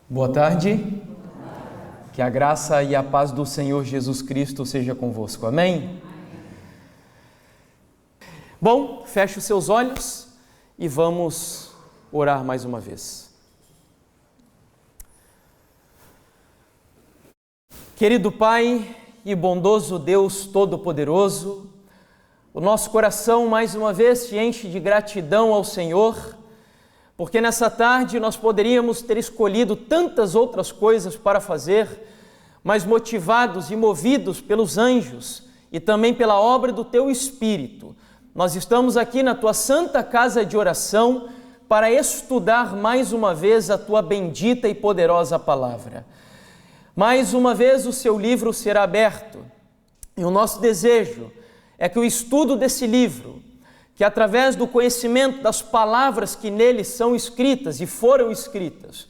Boa tarde. Que a graça e a paz do Senhor Jesus Cristo seja convosco. Amém? Bom, feche os seus olhos e vamos orar mais uma vez. Querido Pai e bondoso Deus Todo-Poderoso, o nosso coração mais uma vez se enche de gratidão ao Senhor, porque nessa tarde nós poderíamos ter escolhido tantas outras coisas para fazer, mas motivados e movidos pelos anjos e também pela obra do Teu Espírito, nós estamos aqui na Tua santa casa de oração para estudar mais uma vez a Tua bendita e poderosa palavra. Mais uma vez o Seu livro será aberto e o nosso desejo é que o estudo desse livro, que através do conhecimento das palavras que nele são escritas e foram escritas,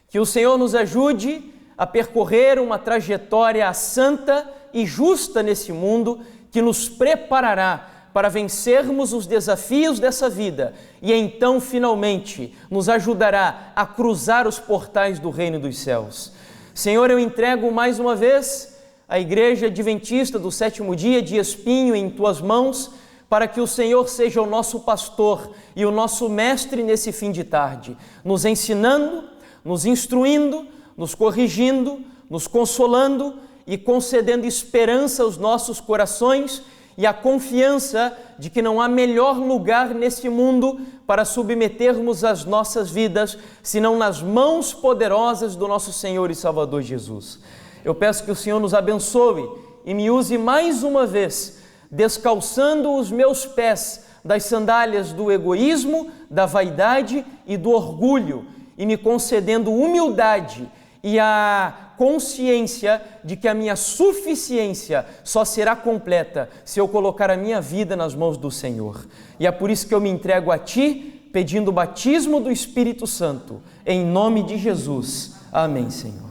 que o Senhor nos ajude a percorrer uma trajetória santa e justa nesse mundo, que nos preparará para vencermos os desafios dessa vida e então finalmente nos ajudará a cruzar os portais do reino dos céus. Senhor, eu entrego mais uma vez a Igreja Adventista do Sétimo Dia de Espinho em Tuas mãos, para que o Senhor seja o nosso pastor e o nosso mestre nesse fim de tarde, nos ensinando, nos instruindo, nos corrigindo, nos consolando e concedendo esperança aos nossos corações e a confiança de que não há melhor lugar nesse mundo para submetermos as nossas vidas, senão nas mãos poderosas do nosso Senhor e Salvador Jesus. Eu peço que o Senhor nos abençoe e me use mais uma vez, descalçando os meus pés das sandálias do egoísmo, da vaidade e do orgulho, e me concedendo humildade e a consciência de que a minha suficiência só será completa se eu colocar a minha vida nas mãos do Senhor. E é por isso que eu me entrego a Ti, pedindo o batismo do Espírito Santo, em nome de Jesus. Amém, Senhor.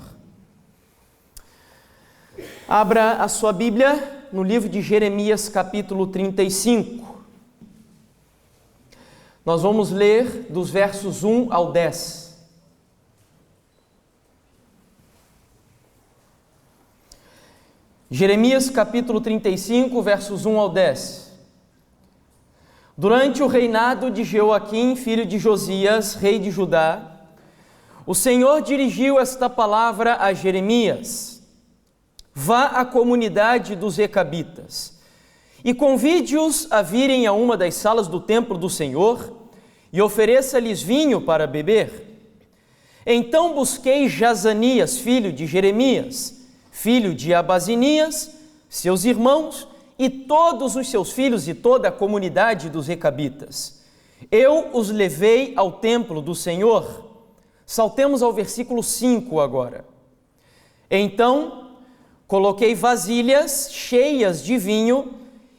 Abra a sua Bíblia no livro de Jeremias, capítulo 35. Nós vamos ler dos versos 1 ao 10. Jeremias, capítulo 35, versos 1 ao 10. Durante o reinado de Jeoaquim, filho de Josias, rei de Judá, o Senhor dirigiu esta palavra a Jeremias: Vá à comunidade dos recabitas e convide-os a virem a uma das salas do templo do Senhor e ofereça-lhes vinho para beber. Então busquei Jazanias, filho de Jeremias, filho de Abazinias, seus irmãos e todos os seus filhos e toda a comunidade dos recabitas. Eu os levei ao templo do Senhor. Saltemos ao versículo 5 agora. Então coloquei vasilhas cheias de vinho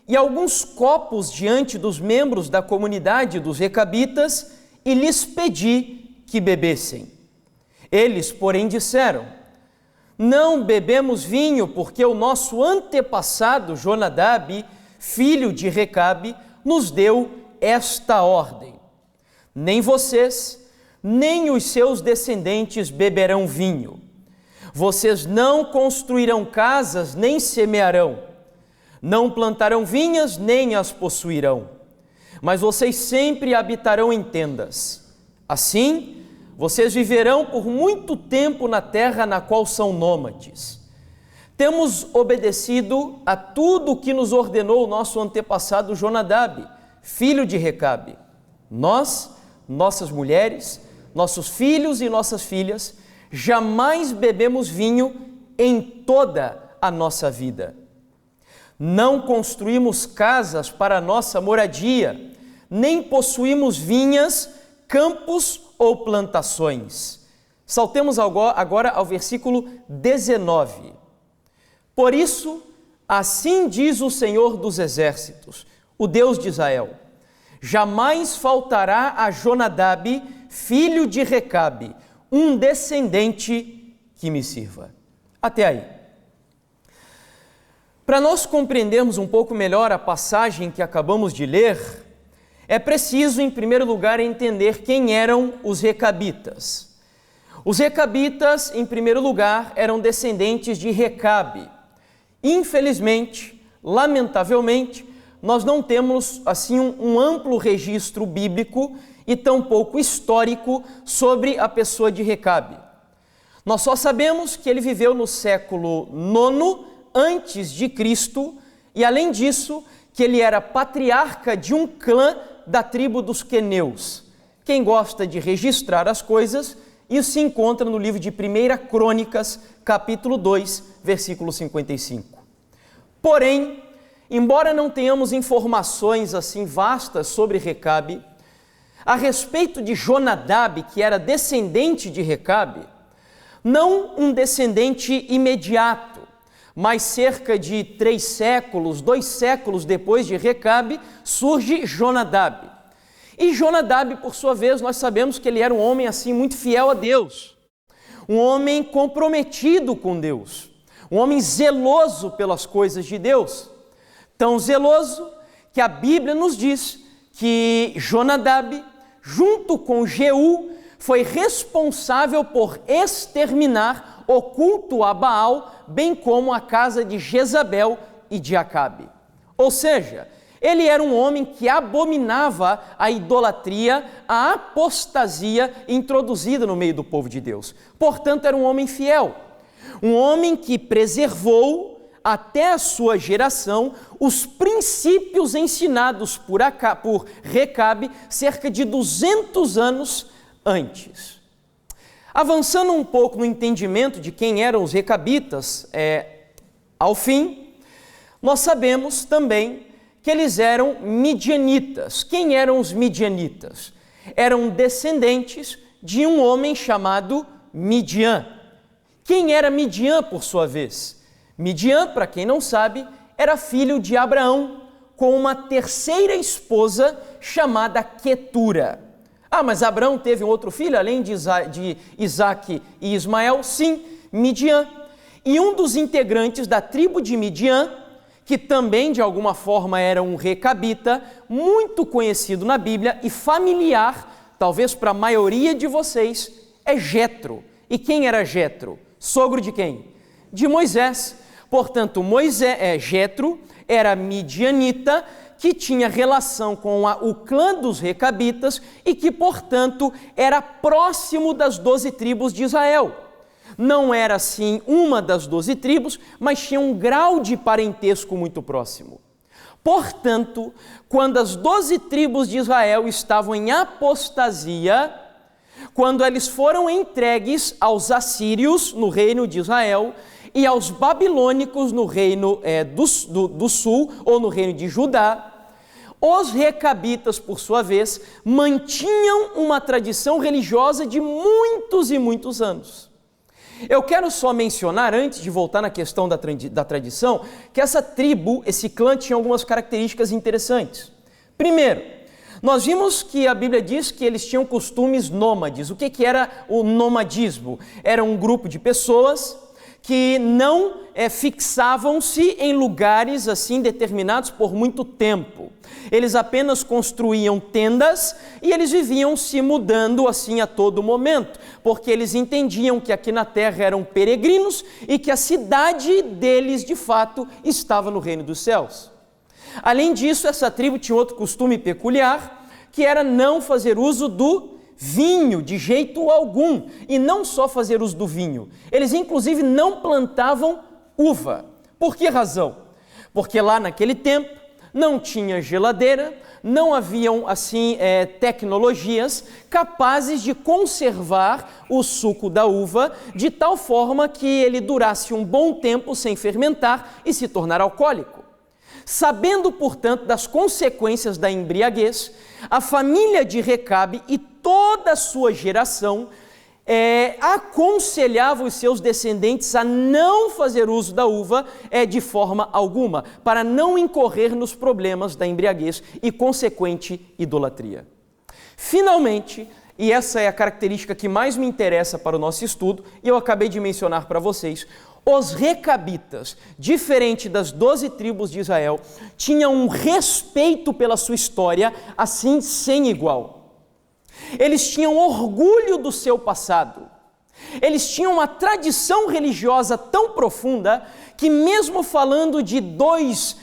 e alguns copos diante dos membros da comunidade dos recabitas e lhes pedi que bebessem. Eles, porém, disseram: Não bebemos vinho porque o nosso antepassado Jonadab, filho de Recabe, nos deu esta ordem: Nem vocês, nem os seus descendentes beberão vinho. Vocês não construirão casas, nem semearão, não plantarão vinhas, nem as possuirão, mas vocês sempre habitarão em tendas. Assim, vocês viverão por muito tempo na terra na qual são nômades. Temos obedecido a tudo o que nos ordenou o nosso antepassado Jonadab, filho de Recabe. Nós, nossas mulheres, nossos filhos e nossas filhas, jamais bebemos vinho em toda a nossa vida. Não construímos casas para a nossa moradia, nem possuímos vinhas, campos ou plantações. Saltemos agora ao versículo 19. Por isso, assim diz o Senhor dos Exércitos, o Deus de Israel: Jamais faltará a Jonadab, filho de Recabe, um descendente que me sirva. Até aí. Para nós compreendermos um pouco melhor a passagem que acabamos de ler, é preciso, em primeiro lugar, entender quem eram os recabitas. Os recabitas, em primeiro lugar, eram descendentes de Recabe. Infelizmente, lamentavelmente, nós não temos assim um amplo registro bíblico e tampouco histórico sobre a pessoa de Recabe. Nós só sabemos que ele viveu no século IX antes de Cristo e, além disso, que ele era patriarca de um clã da tribo dos queneus. Quem gosta de registrar as coisas, isso se encontra no livro de 1 Crônicas, capítulo 2, versículo 55. Porém, embora não tenhamos informações assim vastas sobre Recabe, a respeito de Jonadab, que era descendente de Recabe, não um descendente imediato, mas cerca de 2 séculos depois de Recabe, surge Jonadab. E Jonadab, por sua vez, nós sabemos que ele era um homem assim muito fiel a Deus, um homem comprometido com Deus, um homem zeloso pelas coisas de Deus, tão zeloso que a Bíblia nos diz que Jonadab, junto com Jeú, foi responsável por exterminar o culto a Baal, bem como a casa de Jezabel e de Acabe. Ou seja, ele era um homem que abominava a idolatria, a apostasia introduzida no meio do povo de Deus. Portanto, era um homem fiel, um homem que preservou até a sua geração os princípios ensinados por Recabe cerca de 200 anos antes. Avançando um pouco no entendimento de quem eram os recabitas, ao fim, nós sabemos também que eles eram midianitas. Quem eram os midianitas? Eram descendentes de um homem chamado Midian. Quem era Midian, por sua vez? Midian, para quem não sabe, era filho de Abraão, com uma terceira esposa chamada Quetura. Ah, mas Abraão teve um outro filho, além de Isaque e Ismael? Sim, Midian. E um dos integrantes da tribo de Midian, que também de alguma forma era um recabita, muito conhecido na Bíblia e familiar, talvez para a maioria de vocês, é Jetro. E quem era Jetro? Sogro de quem? De Moisés. Portanto, Jetro era midianita, que tinha relação com o clã dos recabitas e que, portanto, era próximo das 12 tribos de Israel. Não era, assim, uma das 12 tribos, mas tinha um grau de parentesco muito próximo. Portanto, quando as 12 tribos de Israel estavam em apostasia, quando eles foram entregues aos assírios, no reino de Israel, e aos babilônicos, no reino do sul, ou no reino de Judá, os recabitas, por sua vez, mantinham uma tradição religiosa de muitos e muitos anos. Eu quero só mencionar, antes de voltar na questão da tradição, que essa tribo, esse clã, tinha algumas características interessantes. Primeiro, nós vimos que a Bíblia diz que eles tinham costumes nômades. O que era o nomadismo? Era um grupo de pessoas que não fixavam-se em lugares assim determinados por muito tempo. Eles apenas construíam tendas e eles viviam se mudando assim a todo momento, porque eles entendiam que aqui na terra eram peregrinos e que a cidade deles de fato estava no reino dos céus. Além disso, essa tribo tinha outro costume peculiar, que era não fazer uso do vinho de jeito algum, e não só fazer uso do vinho, eles inclusive não plantavam uva. Por que razão? Porque lá naquele tempo não tinha geladeira, não haviam assim tecnologias capazes de conservar o suco da uva de tal forma que ele durasse um bom tempo sem fermentar e se tornar alcoólico. Sabendo, portanto, das consequências da embriaguez, a família de Recabe e toda a sua geração aconselhava os seus descendentes a não fazer uso da uva de forma alguma, para não incorrer nos problemas da embriaguez e consequente idolatria. Finalmente, e essa é a característica que mais me interessa para o nosso estudo, e eu acabei de mencionar para vocês, os recabitas, diferente das 12 tribos de Israel, tinham um respeito pela sua história, assim, sem igual. Eles tinham orgulho do seu passado. Eles tinham uma tradição religiosa tão profunda que, mesmo falando de 3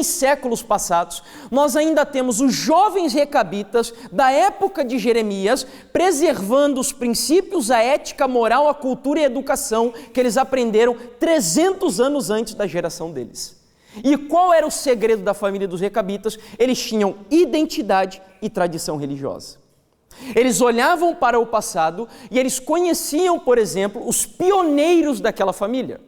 séculos passados, nós ainda temos os jovens recabitas da época de Jeremias preservando os princípios, a ética, a moral, a cultura e a educação que eles aprenderam 300 anos antes da geração deles. E qual era o segredo da família dos recabitas? Eles tinham identidade e tradição religiosa. Eles olhavam para o passado e eles conheciam, por exemplo, os pioneiros daquela família.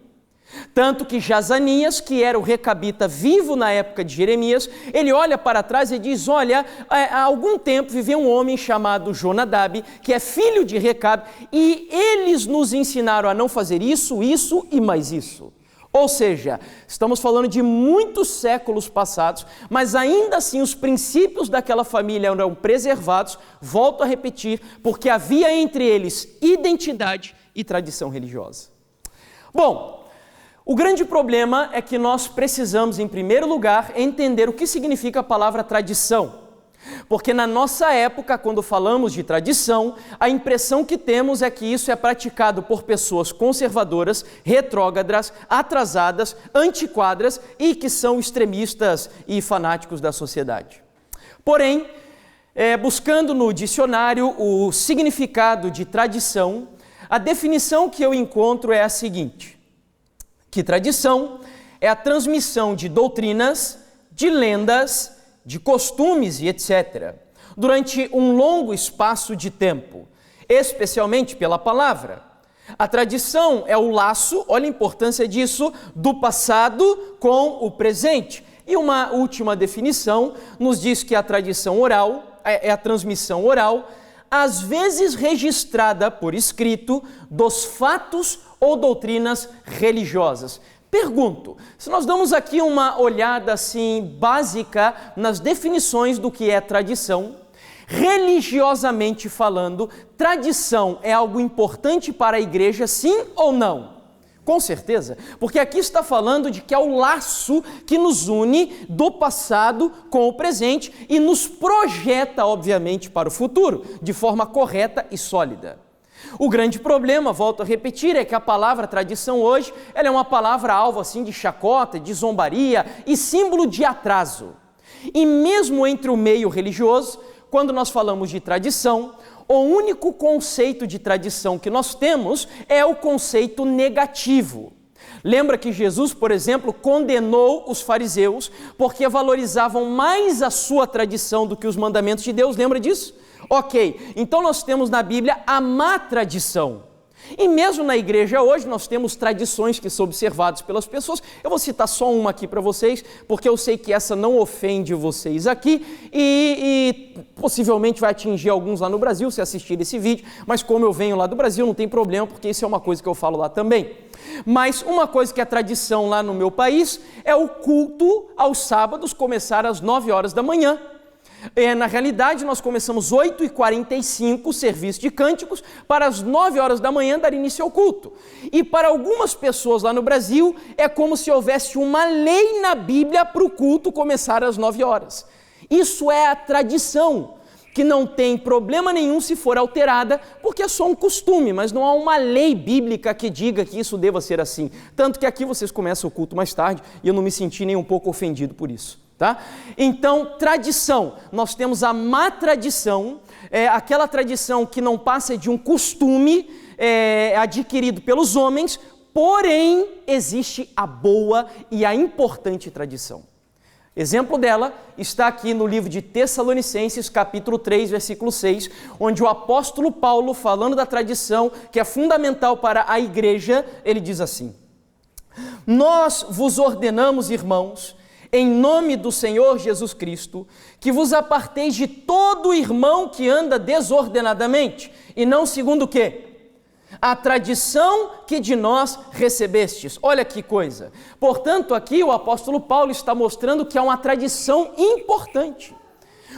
Tanto que Jazanias, que era o recabita vivo na época de Jeremias, ele olha para trás e diz, olha, há algum tempo viveu um homem chamado Jonadab, que é filho de Recabe, e eles nos ensinaram a não fazer isso, isso e mais isso. Ou seja, estamos falando de muitos séculos passados, mas ainda assim os princípios daquela família eram preservados, volto a repetir, porque havia entre eles identidade e tradição religiosa. Bom, o grande problema é que nós precisamos, em primeiro lugar, entender o que significa a palavra tradição. Porque na nossa época, quando falamos de tradição, a impressão que temos é que isso é praticado por pessoas conservadoras, retrógradas, atrasadas, antiquadas e que são extremistas e fanáticos da sociedade. Porém, buscando no dicionário o significado de tradição, a definição que eu encontro é a seguinte, que tradição é a transmissão de doutrinas, de lendas, de costumes e etc., durante um longo espaço de tempo, especialmente pela palavra. A tradição é o laço, olha a importância disso, do passado com o presente. E uma última definição nos diz que a tradição oral é a transmissão oral, às vezes registrada por escrito, dos fatos ou doutrinas religiosas. Pergunto, se nós damos aqui uma olhada assim básica nas definições do que é tradição, religiosamente falando, tradição é algo importante para a igreja, sim ou não? Com certeza, porque aqui está falando de que é o laço que nos une do passado com o presente e nos projeta, obviamente, para o futuro, de forma correta e sólida. O grande problema, volto a repetir, é que a palavra tradição hoje, ela é uma palavra alvo assim de chacota, de zombaria e símbolo de atraso. E mesmo entre o meio religioso, quando nós falamos de tradição, o único conceito de tradição que nós temos é o conceito negativo. Lembra que Jesus, por exemplo, condenou os fariseus porque valorizavam mais a sua tradição do que os mandamentos de Deus, lembra disso? Ok, então nós temos na Bíblia a má tradição. E mesmo na igreja hoje nós temos tradições que são observadas pelas pessoas. Eu vou citar só uma aqui para vocês, porque eu sei que essa não ofende vocês aqui e possivelmente vai atingir alguns lá no Brasil se assistir esse vídeo, mas como eu venho lá do Brasil não tem problema, porque isso é uma coisa que eu falo lá também. Mas uma coisa que é tradição lá no meu país é o culto aos sábados começar às 9 horas da manhã. Na realidade, nós começamos 8h45 o serviço de cânticos para as 9 horas da manhã dar início ao culto. E para algumas pessoas lá no Brasil, é como se houvesse uma lei na Bíblia para o culto começar às 9 horas. Isso é a tradição, que não tem problema nenhum se for alterada, porque é só um costume, mas não há uma lei bíblica que diga que isso deva ser assim. Tanto que aqui vocês começam o culto mais tarde e eu não me senti nem um pouco ofendido por isso. Tá? Então, tradição, nós temos a má tradição, aquela tradição que não passa de um costume adquirido pelos homens, porém existe a boa e a importante tradição. Exemplo dela está aqui no livro de Tessalonicenses, capítulo 3, versículo 6, onde o apóstolo Paulo, falando da tradição que é fundamental para a igreja, ele diz assim: nós vos ordenamos, irmãos, em nome do Senhor Jesus Cristo, que vos aparteis de todo irmão que anda desordenadamente, e não segundo o quê? A tradição que de nós recebestes. Olha que coisa. Portanto, aqui o apóstolo Paulo está mostrando que é uma tradição importante.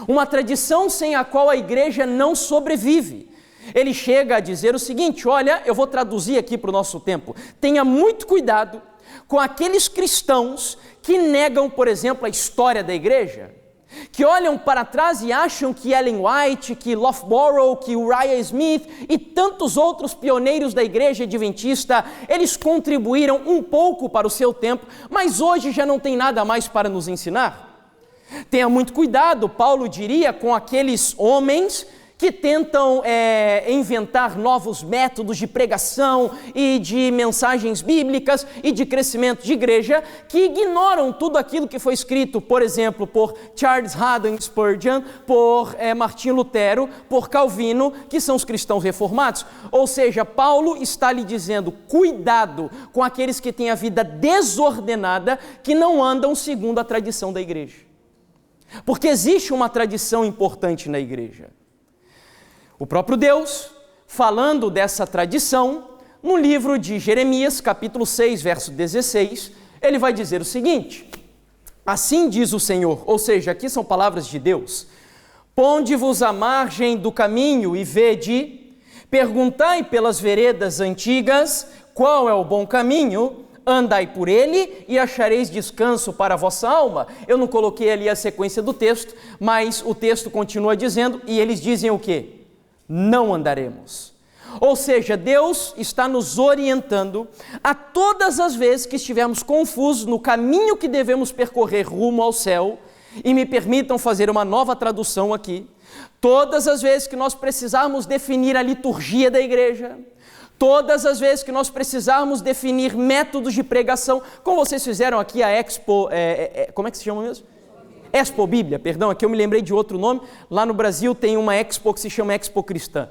Uma tradição sem a qual a igreja não sobrevive. Ele chega a dizer o seguinte, olha, eu vou traduzir aqui para o nosso tempo. Tenha muito cuidado com aqueles cristãos que negam, por exemplo, a história da igreja, que olham para trás e acham que Ellen White, que Loughborough, que Uriah Smith e tantos outros pioneiros da igreja adventista, eles contribuíram um pouco para o seu tempo, mas hoje já não tem nada mais para nos ensinar. Tenha muito cuidado, Paulo diria, com aqueles homens que tentam inventar novos métodos de pregação e de mensagens bíblicas e de crescimento de igreja, que ignoram tudo aquilo que foi escrito, por exemplo, por Charles Haddon Spurgeon, por Martinho Lutero, por Calvino, que são os cristãos reformados. Ou seja, Paulo está lhe dizendo, cuidado com aqueles que têm a vida desordenada, que não andam segundo a tradição da igreja. Porque existe uma tradição importante na igreja. O próprio Deus, falando dessa tradição, no livro de Jeremias, capítulo 6, verso 16, ele vai dizer o seguinte: assim diz o Senhor, ou seja, aqui são palavras de Deus: ponde-vos à margem do caminho e vede, perguntai pelas veredas antigas, qual é o bom caminho, andai por ele e achareis descanso para a vossa alma. Eu não coloquei ali a sequência do texto, mas o texto continua dizendo, e eles dizem o quê? Não andaremos. Ou seja, Deus está nos orientando a todas as vezes que estivermos confusos no caminho que devemos percorrer rumo ao céu, e me permitam fazer uma nova tradução aqui, todas as vezes que nós precisarmos definir a liturgia da igreja, todas as vezes que nós precisarmos definir métodos de pregação, como vocês fizeram aqui a Expo, como é que se chama mesmo? Expo Bíblia, perdão, aqui eu me lembrei de outro nome, lá no Brasil tem uma Expo que se chama Expo Cristã.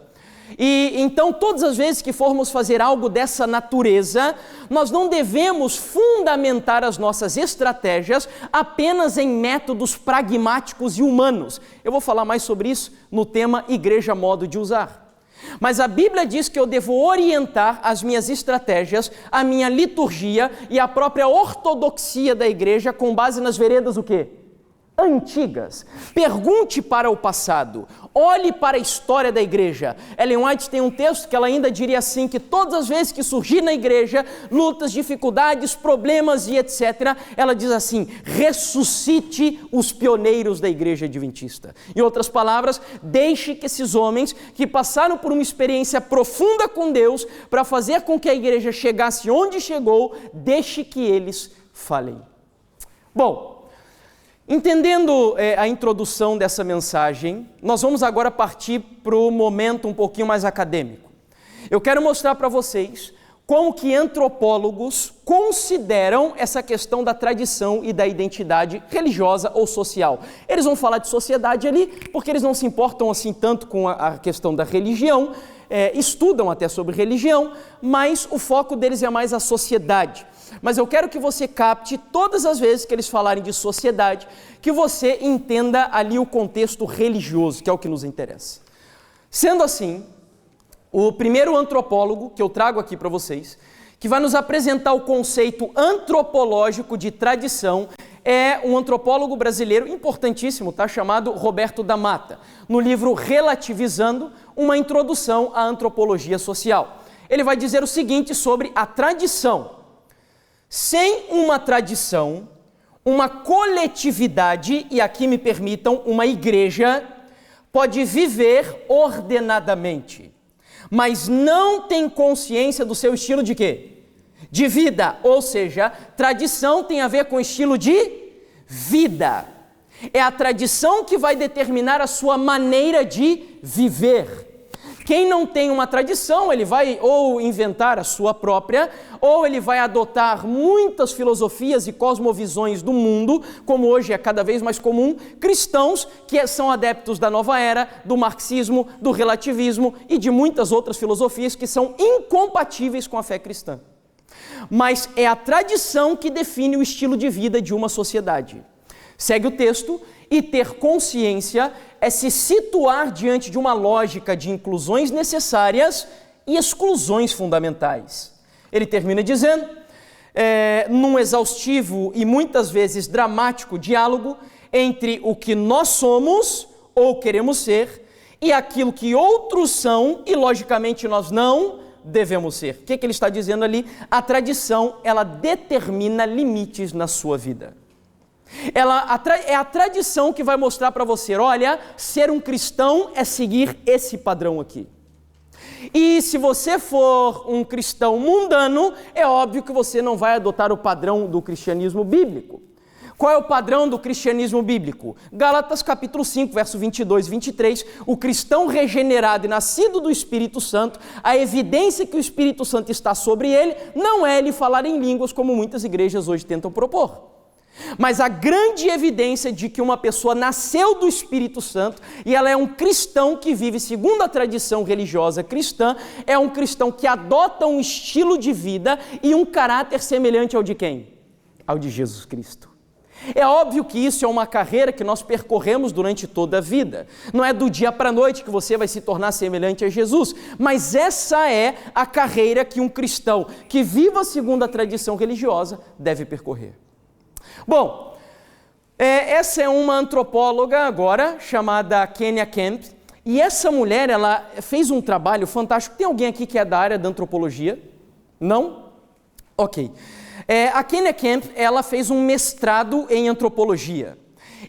E então todas as vezes que formos fazer algo dessa natureza, nós não devemos fundamentar as nossas estratégias apenas em métodos pragmáticos e humanos. Eu vou falar mais sobre isso no tema Igreja Modo de Usar. Mas a Bíblia diz que eu devo orientar as minhas estratégias, a minha liturgia e a própria ortodoxia da igreja com base nas veredas o quê? Antigas. Pergunte para o passado, olhe para a história da igreja. Ellen White tem um texto que ela ainda diria assim, que todas as vezes que surgir na igreja lutas, dificuldades, problemas e etc., ela diz assim, ressuscite os pioneiros da igreja adventista. Em outras palavras, deixe que esses homens que passaram por uma experiência profunda com Deus para fazer com que a igreja chegasse onde chegou, deixe que eles falem. Bom, entendendo a introdução dessa mensagem, nós vamos agora partir para o momento um pouquinho mais acadêmico. Eu quero mostrar para vocês como que antropólogos consideram essa questão da tradição e da identidade religiosa ou social. Eles vão falar de sociedade ali, porque eles não se importam assim tanto com a questão da religião, estudam até sobre religião, mas o foco deles é mais a sociedade. Mas eu quero que você capte todas as vezes que eles falarem de sociedade, que você entenda ali o contexto religioso, que é o que nos interessa. Sendo assim, o primeiro antropólogo que eu trago aqui para vocês, que vai nos apresentar o conceito antropológico de tradição, é um antropólogo brasileiro importantíssimo, tá? Chamado Roberto da Mata, no livro Relativizando, uma introdução à antropologia social. Ele vai dizer o seguinte sobre a tradição. Sem uma tradição, uma coletividade, e aqui me permitam, uma igreja, pode viver ordenadamente, mas não tem consciência do seu estilo de quê? De vida, ou seja, tradição tem a ver com estilo de vida. É a tradição que vai determinar a sua maneira de viver. Quem não tem uma tradição, ele vai ou inventar a sua própria, ou ele vai adotar muitas filosofias e cosmovisões do mundo, como hoje é cada vez mais comum, cristãos que são adeptos da nova era, do marxismo, do relativismo e de muitas outras filosofias que são incompatíveis com a fé cristã. Mas é a tradição que define o estilo de vida de uma sociedade. Segue o texto, e ter consciência é se situar diante de uma lógica de inclusões necessárias e exclusões fundamentais. Ele termina dizendo, num exaustivo e muitas vezes dramático diálogo entre o que nós somos ou queremos ser e aquilo que outros são e logicamente nós não devemos ser. O que ele está dizendo ali? A tradição, ela determina limites na sua vida. É a tradição que vai mostrar para você, olha, ser um cristão é seguir esse padrão aqui. E se você for um cristão mundano, é óbvio que você não vai adotar o padrão do cristianismo bíblico. Qual é o padrão do cristianismo bíblico? Gálatas capítulo 5, verso 22 e 23, o cristão regenerado e nascido do Espírito Santo, a evidência que o Espírito Santo está sobre ele, não é ele falar em línguas como muitas igrejas hoje tentam propor. Mas a grande evidência de que uma pessoa nasceu do Espírito Santo e ela é um cristão que vive segundo a tradição religiosa cristã, é um cristão que adota um estilo de vida e um caráter semelhante ao de quem? Ao de Jesus Cristo. É óbvio que isso é uma carreira que nós percorremos durante toda a vida. Não é do dia para a noite que você vai se tornar semelhante a Jesus, mas essa é a carreira que um cristão que viva segundo a tradição religiosa deve percorrer. Bom, essa é uma antropóloga agora, chamada Kenya Kemp, e essa mulher, ela fez um trabalho fantástico. Tem alguém aqui que é da área da antropologia? Não? Ok. A Kenya Kemp, ela fez um mestrado em antropologia.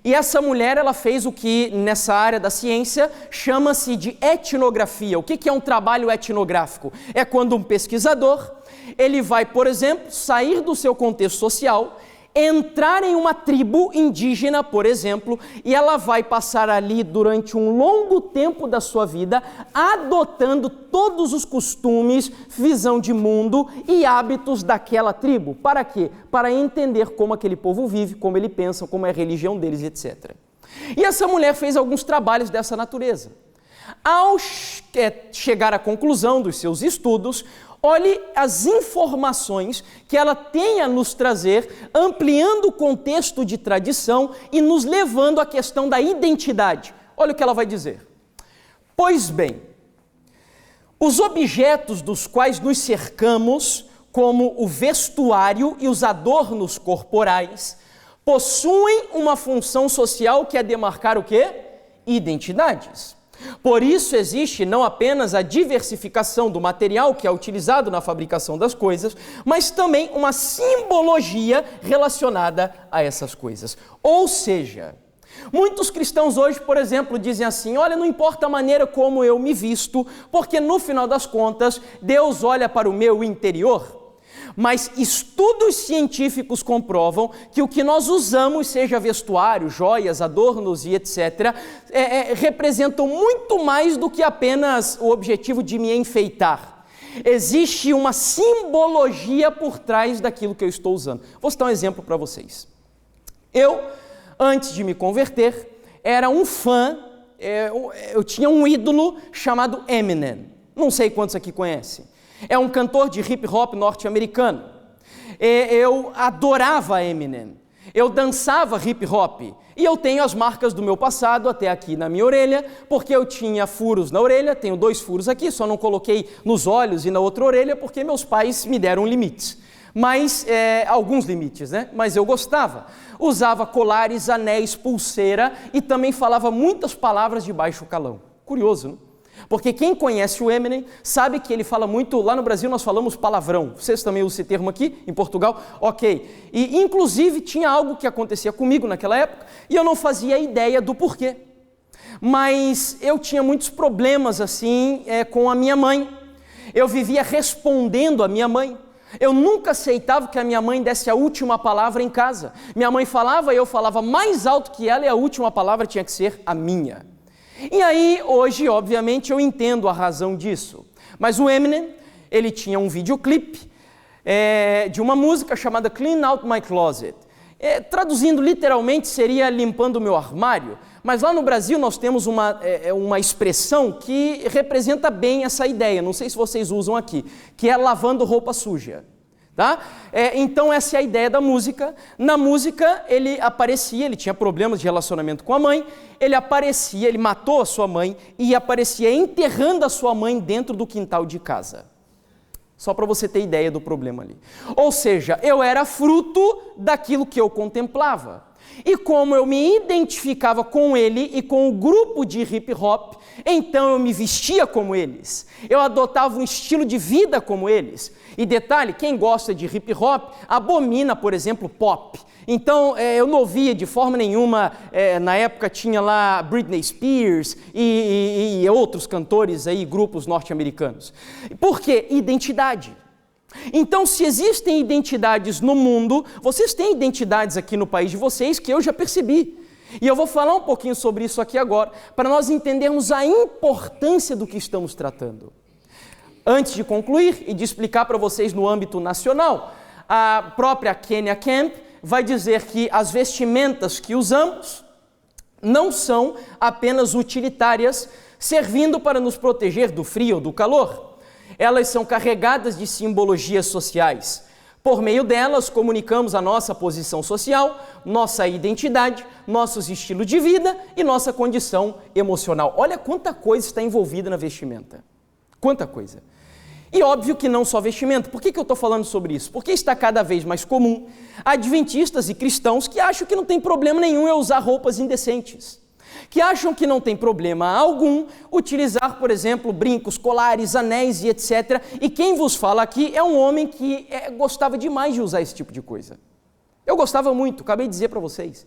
E essa mulher, ela fez o que nessa área da ciência chama-se de etnografia. O que é um trabalho etnográfico? É quando um pesquisador, ele vai, por exemplo, sair do seu contexto social, entrar em uma tribo indígena, por exemplo, e ela vai passar ali durante um longo tempo da sua vida, adotando todos os costumes, visão de mundo e hábitos daquela tribo. Para quê? Para entender como aquele povo vive, como ele pensa, como é a religião deles, etc. E essa mulher fez alguns trabalhos dessa natureza. Ao chegar à conclusão dos seus estudos, olhe as informações que ela tem a nos trazer, ampliando o contexto de tradição e nos levando à questão da identidade. Olha o que ela vai dizer. Pois bem, os objetos dos quais nos cercamos, como o vestuário e os adornos corporais, possuem uma função social que é demarcar o quê? Identidades. Por isso existe não apenas a diversificação do material que é utilizado na fabricação das coisas, mas também uma simbologia relacionada a essas coisas. Ou seja, muitos cristãos hoje, por exemplo, dizem assim, olha, não importa a maneira como eu me visto, porque no final das contas, Deus olha para o meu interior. Mas estudos científicos comprovam que o que nós usamos, seja vestuário, joias, adornos e etc., representam muito mais do que apenas o objetivo de me enfeitar. Existe uma simbologia por trás daquilo que eu estou usando. Vou citar um exemplo para vocês. Eu, antes de me converter, era um fã, eu tinha um ídolo chamado Eminem. Não sei quantos aqui conhecem. É um cantor de hip hop norte-americano. Eu adorava Eminem. Eu dançava hip hop. E eu tenho as marcas do meu passado até aqui na minha orelha, porque eu tinha furos na orelha, tenho 2 furos aqui, só não coloquei nos olhos e na outra orelha, porque meus pais me deram limites. Mas, alguns limites, né? Mas eu gostava. Usava colares, anéis, pulseira e também falava muitas palavras de baixo calão. Curioso, né? Porque quem conhece o Eminem sabe que ele fala muito, lá no Brasil nós falamos palavrão, vocês também usam esse termo aqui, em Portugal? Ok, e inclusive tinha algo que acontecia comigo naquela época e eu não fazia ideia do porquê, mas eu tinha muitos problemas assim com a minha mãe, eu vivia respondendo à minha mãe, eu nunca aceitava que a minha mãe desse a última palavra em casa, minha mãe falava e eu falava mais alto que ela e a última palavra tinha que ser a minha. E aí, hoje, obviamente, eu entendo a razão disso. Mas o Eminem, ele tinha um videoclipe de uma música chamada Clean Out My Closet. Traduzindo literalmente, seria limpando o meu armário. Mas lá no Brasil nós temos uma expressão que representa bem essa ideia, não sei se vocês usam aqui, que é lavando roupa suja. Tá? Então essa é a ideia da música. Na música ele aparecia, ele tinha problemas de relacionamento com a mãe, ele aparecia, ele matou a sua mãe e aparecia enterrando a sua mãe dentro do quintal de casa. Só para você ter ideia do problema ali. Ou seja, eu era fruto daquilo que eu contemplava. E como eu me identificava com ele e com o grupo de hip hop, então eu me vestia como eles. Eu adotava um estilo de vida como eles. E detalhe, quem gosta de hip hop abomina, por exemplo, pop. Então, eu não ouvia de forma nenhuma, na época tinha lá Britney Spears e outros cantores aí, grupos norte-americanos. Por quê? Identidade. Então, se existem identidades no mundo, vocês têm identidades aqui no país de vocês que eu já percebi. E eu vou falar um pouquinho sobre isso aqui agora, para nós entendermos a importância do que estamos tratando. Antes de concluir e de explicar para vocês no âmbito nacional, a própria Kenya Camp vai dizer que as vestimentas que usamos não são apenas utilitárias, servindo para nos proteger do frio ou do calor. Elas são carregadas de simbologias sociais. Por meio delas, comunicamos a nossa posição social, nossa identidade, nossos estilos de vida e nossa condição emocional. Olha quanta coisa está envolvida na vestimenta. Quanta coisa. E óbvio que não só vestimenta. Por que eu estou falando sobre isso? Porque está cada vez mais comum adventistas e cristãos que acham que não tem problema nenhum eu usar roupas indecentes. Que acham que não tem problema algum utilizar, por exemplo, brincos, colares, anéis e etc. E quem vos fala aqui é um homem que gostava demais de usar esse tipo de coisa. Eu gostava muito, acabei de dizer para vocês.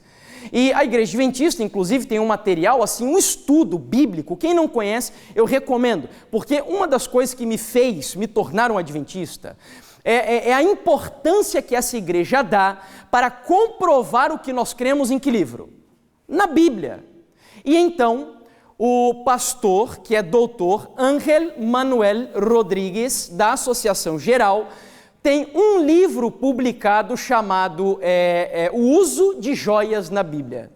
E a Igreja Adventista, inclusive, tem um material, assim, um estudo bíblico. Quem não conhece, eu recomendo. Porque uma das coisas que me fez me tornar um adventista é a importância que essa igreja dá para comprovar o que nós cremos em que livro? Na Bíblia. E então, o pastor, que é doutor Ángel Manuel Rodrigues, da Associação Geral, tem um livro publicado chamado O Uso de Joias na Bíblia.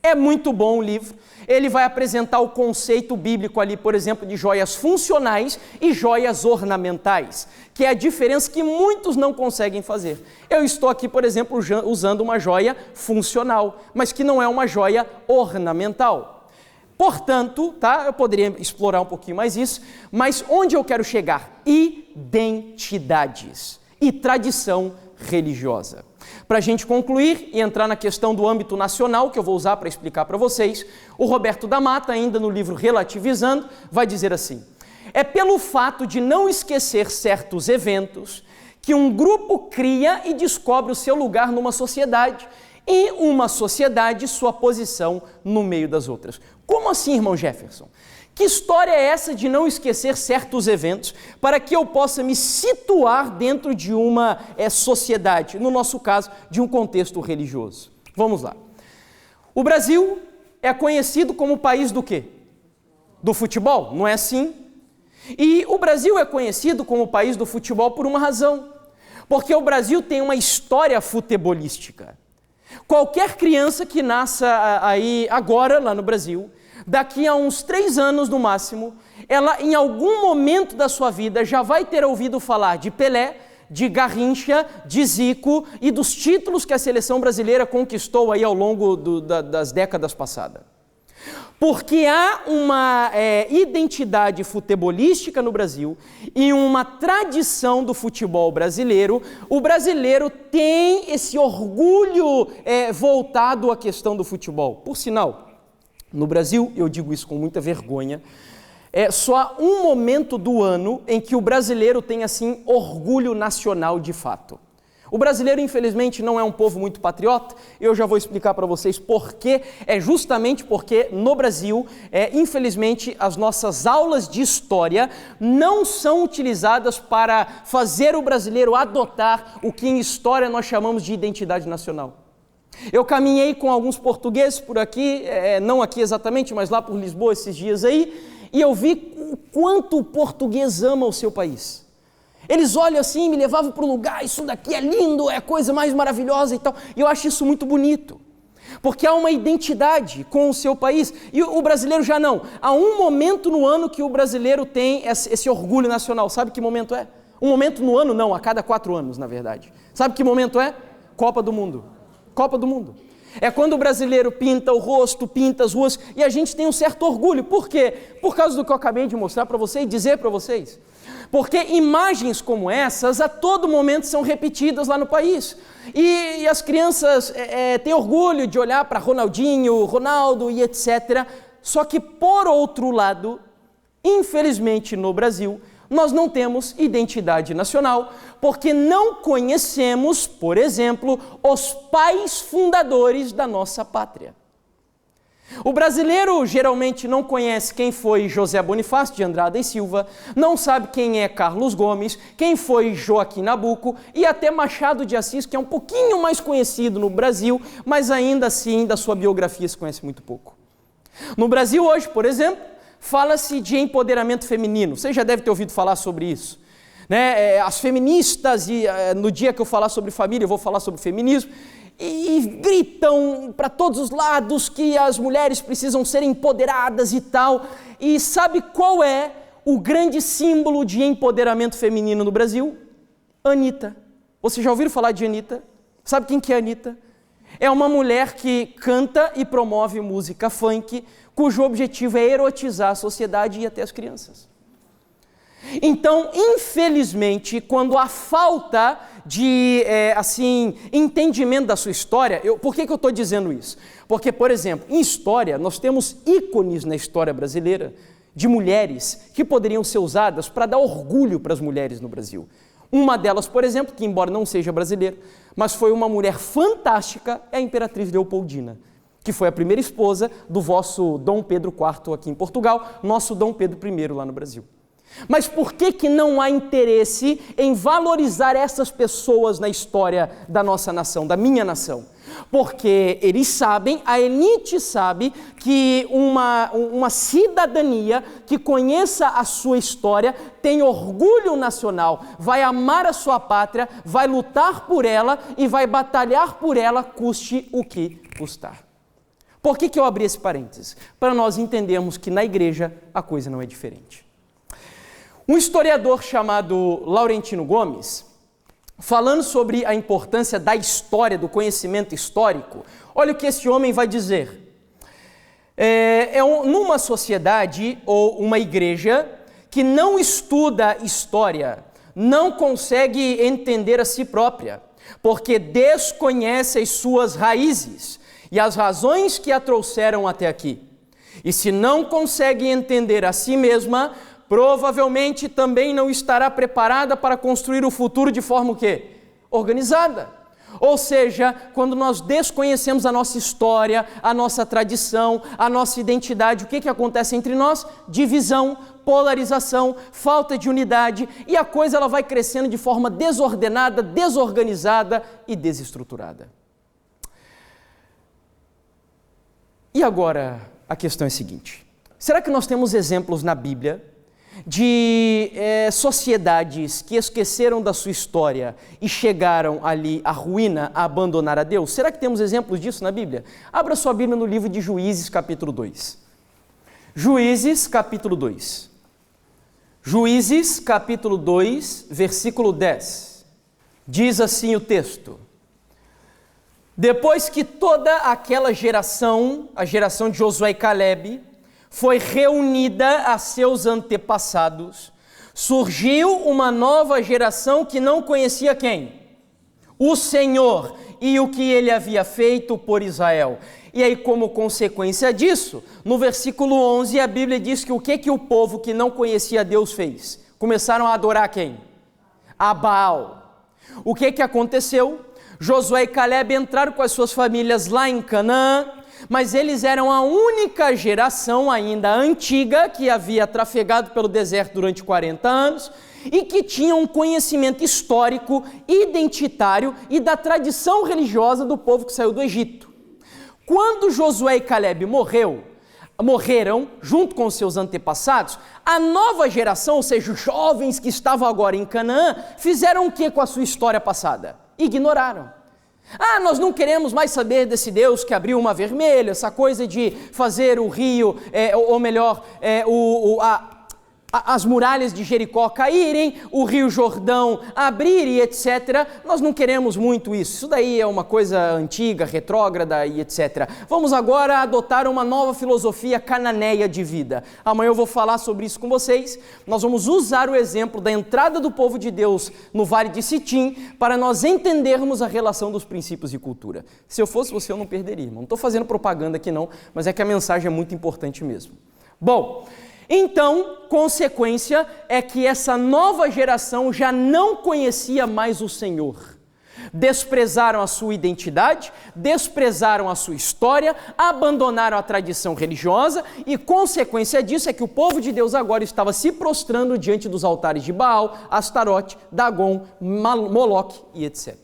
É muito bom o livro. Ele vai apresentar o conceito bíblico ali, por exemplo, de joias funcionais e joias ornamentais, que é a diferença que muitos não conseguem fazer. Eu estou aqui, por exemplo, usando uma joia funcional, mas que não é uma joia ornamental. Portanto, tá, eu poderia explorar um pouquinho mais isso, mas onde eu quero chegar? Identidades e tradição religiosa. Para a gente concluir e entrar na questão do âmbito nacional, que eu vou usar para explicar para vocês, o Roberto da Mata, ainda no livro Relativizando, vai dizer assim: é pelo fato de não esquecer certos eventos que um grupo cria e descobre o seu lugar numa sociedade, e uma sociedade sua posição no meio das outras. Como assim, irmão Jefferson? Que história é essa de não esquecer certos eventos para que eu possa me situar dentro de uma sociedade, no nosso caso, de um contexto religioso? Vamos lá. O Brasil é conhecido como o país do quê? Do futebol, não é assim? E o Brasil é conhecido como o país do futebol por uma razão. Porque o Brasil tem uma história futebolística. Qualquer criança que nasça aí agora, lá no Brasil, daqui a uns 3 anos no máximo, ela em algum momento da sua vida já vai ter ouvido falar de Pelé, de Garrincha, de Zico e dos títulos que a seleção brasileira conquistou aí ao longo das décadas passadas. Porque há uma identidade futebolística no Brasil e uma tradição do futebol brasileiro. O brasileiro tem esse orgulho voltado à questão do futebol. Por sinal, no Brasil, eu digo isso com muita vergonha, só há um momento do ano em que o brasileiro tem assim orgulho nacional de fato. O brasileiro, infelizmente, não é um povo muito patriota. Eu já vou explicar para vocês por quê. É justamente porque no Brasil, infelizmente, as nossas aulas de história não são utilizadas para fazer o brasileiro adotar o que em história nós chamamos de identidade nacional. Eu caminhei com alguns portugueses por aqui, não aqui exatamente, mas lá por Lisboa esses dias aí, e eu vi o quanto o português ama o seu país. Eles olham assim, me levavam para um lugar, isso daqui é lindo, é a coisa mais maravilhosa e tal. E eu acho isso muito bonito, porque há uma identidade com o seu país. E o brasileiro já não. Há um momento no ano que o brasileiro tem esse orgulho nacional. Sabe que momento é? Um momento no ano não, a cada 4 anos, na verdade. Sabe que momento é? Copa do Mundo. Copa do Mundo. É quando o brasileiro pinta o rosto, pinta as ruas, e a gente tem um certo orgulho. Por quê? Por causa do que eu acabei de mostrar para vocês e dizer para vocês. Porque imagens como essas a todo momento são repetidas lá no país. E as crianças têm orgulho de olhar para Ronaldinho, Ronaldo e etc. Só que, por outro lado, infelizmente no Brasil, Nós não temos identidade nacional porque não conhecemos, por exemplo, os pais fundadores da nossa pátria. O brasileiro geralmente não conhece quem foi José Bonifácio de Andrada e Silva, não sabe quem é Carlos Gomes, quem foi Joaquim Nabuco e até Machado de Assis, que é um pouquinho mais conhecido no Brasil, mas ainda assim da sua biografia se conhece muito pouco. No Brasil hoje, por exemplo, fala-se de empoderamento feminino. Você já deve ter ouvido falar sobre isso, né? As feministas, e no dia que eu falar sobre família, eu vou falar sobre feminismo, e gritam para todos os lados que as mulheres precisam ser empoderadas e tal. E sabe qual é o grande símbolo de empoderamento feminino no Brasil? Anitta. Vocês já ouviram falar de Anitta? Sabe quem que é Anitta? É uma mulher que canta e promove música funk, cujo objetivo é erotizar a sociedade e até as crianças. Então, infelizmente, quando há falta de entendimento da sua história, por que eu estou dizendo isso? Porque, por exemplo, em história, nós temos ícones na história brasileira de mulheres que poderiam ser usadas para dar orgulho para as mulheres no Brasil. Uma delas, por exemplo, que embora não seja brasileira, mas foi uma mulher fantástica, é a Imperatriz Leopoldina, que foi a primeira esposa do vosso Dom Pedro IV aqui em Portugal, nosso Dom Pedro I lá no Brasil. Mas por que não há interesse em valorizar essas pessoas na história da nossa nação, da minha nação? Porque eles sabem, a elite sabe, que uma cidadania que conheça a sua história, tem orgulho nacional, vai amar a sua pátria, vai lutar por ela e vai batalhar por ela, custe o que custar. Por que eu abri esse parênteses? Para nós entendermos que na igreja a coisa não é diferente. Um historiador chamado Laurentino Gomes, falando sobre a importância da história, do conhecimento histórico, olha o que esse homem vai dizer. Numa sociedade ou uma igreja que não estuda história, não consegue entender a si própria, porque desconhece as suas raízes e as razões que a trouxeram até aqui. E se não consegue entender a si mesma, provavelmente também não estará preparada para construir o futuro de forma o quê? Organizada. Ou seja, quando nós desconhecemos a nossa história, a nossa tradição, a nossa identidade, o que acontece entre nós? Divisão, polarização, falta de unidade, e a coisa ela vai crescendo de forma desordenada, desorganizada e desestruturada. E agora, a questão é a seguinte: será que nós temos exemplos na Bíblia de sociedades que esqueceram da sua história e chegaram ali à ruína, a abandonar a Deus? Será que temos exemplos disso na Bíblia? Abra sua Bíblia no livro de Juízes, capítulo 2. Juízes, capítulo 2. Juízes, capítulo 2, versículo 10. Diz assim o texto: depois que toda aquela geração, a geração de Josué e Calebe, foi reunida a seus antepassados, surgiu uma nova geração que não conhecia quem? O Senhor e o que ele havia feito por Israel. E aí, como consequência disso, no versículo 11, a Bíblia diz que o que o povo que não conhecia Deus fez? Começaram a adorar quem? A Baal. O que aconteceu? Josué e Calebe entraram com as suas famílias lá em Canaã, mas eles eram a única geração ainda antiga que havia trafegado pelo deserto durante 40 anos e que tinha um conhecimento histórico, identitário e da tradição religiosa do povo que saiu do Egito. Quando Josué e Calebe morreram junto com seus antepassados, a nova geração, ou seja, os jovens que estavam agora em Canaã, fizeram o que com a sua história passada? Ignoraram. Nós não queremos mais saber desse Deus que abriu o Mar Vermelho, essa coisa de fazer o rio, as muralhas de Jericó caírem, o rio Jordão abrir e etc. Nós não queremos muito isso. Isso daí é uma coisa antiga, retrógrada e etc. Vamos agora adotar uma nova filosofia cananeia de vida. Amanhã eu vou falar sobre isso com vocês. Nós vamos usar o exemplo da entrada do povo de Deus no Vale de Sitim para nós entendermos a relação dos princípios de cultura. Se eu fosse você, eu não perderia, irmão. Não estou fazendo propaganda aqui não, mas é que a mensagem é muito importante mesmo. Bom, Então, consequência é que essa nova geração já não conhecia mais o Senhor. Desprezaram a sua identidade, desprezaram a sua história, abandonaram a tradição religiosa e consequência disso é que o povo de Deus agora estava se prostrando diante dos altares de Baal, Astarote, Dagon, Moloque e etc.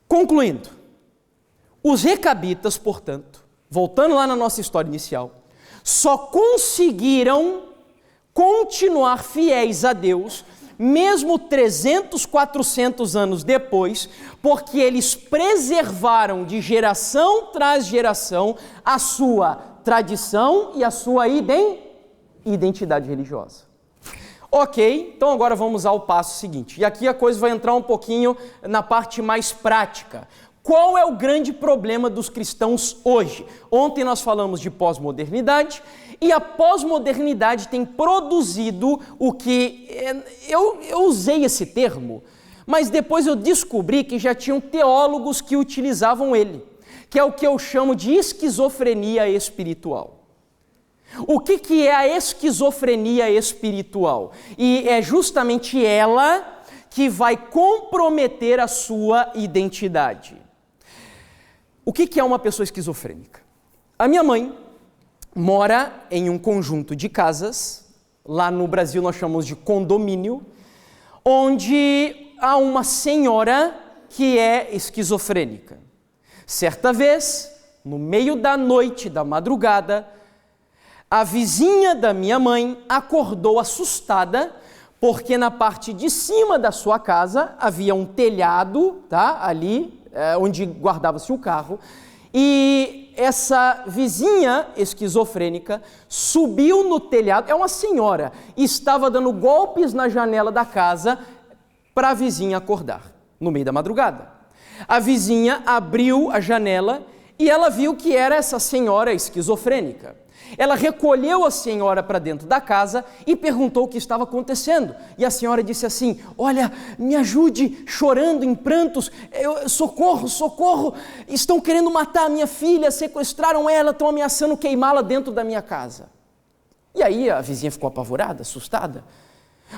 Concluindo, os recabitas, portanto, voltando lá na nossa história inicial, só conseguiram continuar fiéis a Deus mesmo 300, 400 anos depois, porque eles preservaram de geração tras geração a sua tradição e a sua identidade religiosa. Ok, então agora vamos ao passo seguinte. E aqui a coisa vai entrar um pouquinho na parte mais prática. Qual é o grande problema dos cristãos hoje? Ontem nós falamos de pós-modernidade e a pós-modernidade tem produzido o que... Eu usei esse termo, mas depois eu descobri que já tinham teólogos que utilizavam ele, que é o que eu chamo de esquizofrenia espiritual. O que é a esquizofrenia espiritual? E é justamente ela que vai comprometer a sua identidade. O que é uma pessoa esquizofrênica? A minha mãe mora em um conjunto de casas, lá no Brasil nós chamamos de condomínio, onde há uma senhora que é esquizofrênica. Certa vez, no meio da noite, da madrugada, a vizinha da minha mãe acordou assustada, porque na parte de cima da sua casa havia um telhado, tá, ali, onde guardava-se o carro, e essa vizinha esquizofrênica subiu no telhado, é uma senhora, e estava dando golpes na janela da casa para a vizinha acordar, no meio da madrugada. A vizinha abriu a janela e ela viu que era essa senhora esquizofrênica. Ela recolheu a senhora para dentro da casa e perguntou o que estava acontecendo. E a senhora disse assim: olha, me ajude, chorando em prantos, socorro, socorro, estão querendo matar a minha filha, sequestraram ela, estão ameaçando queimá-la dentro da minha casa. E aí a vizinha ficou apavorada, assustada,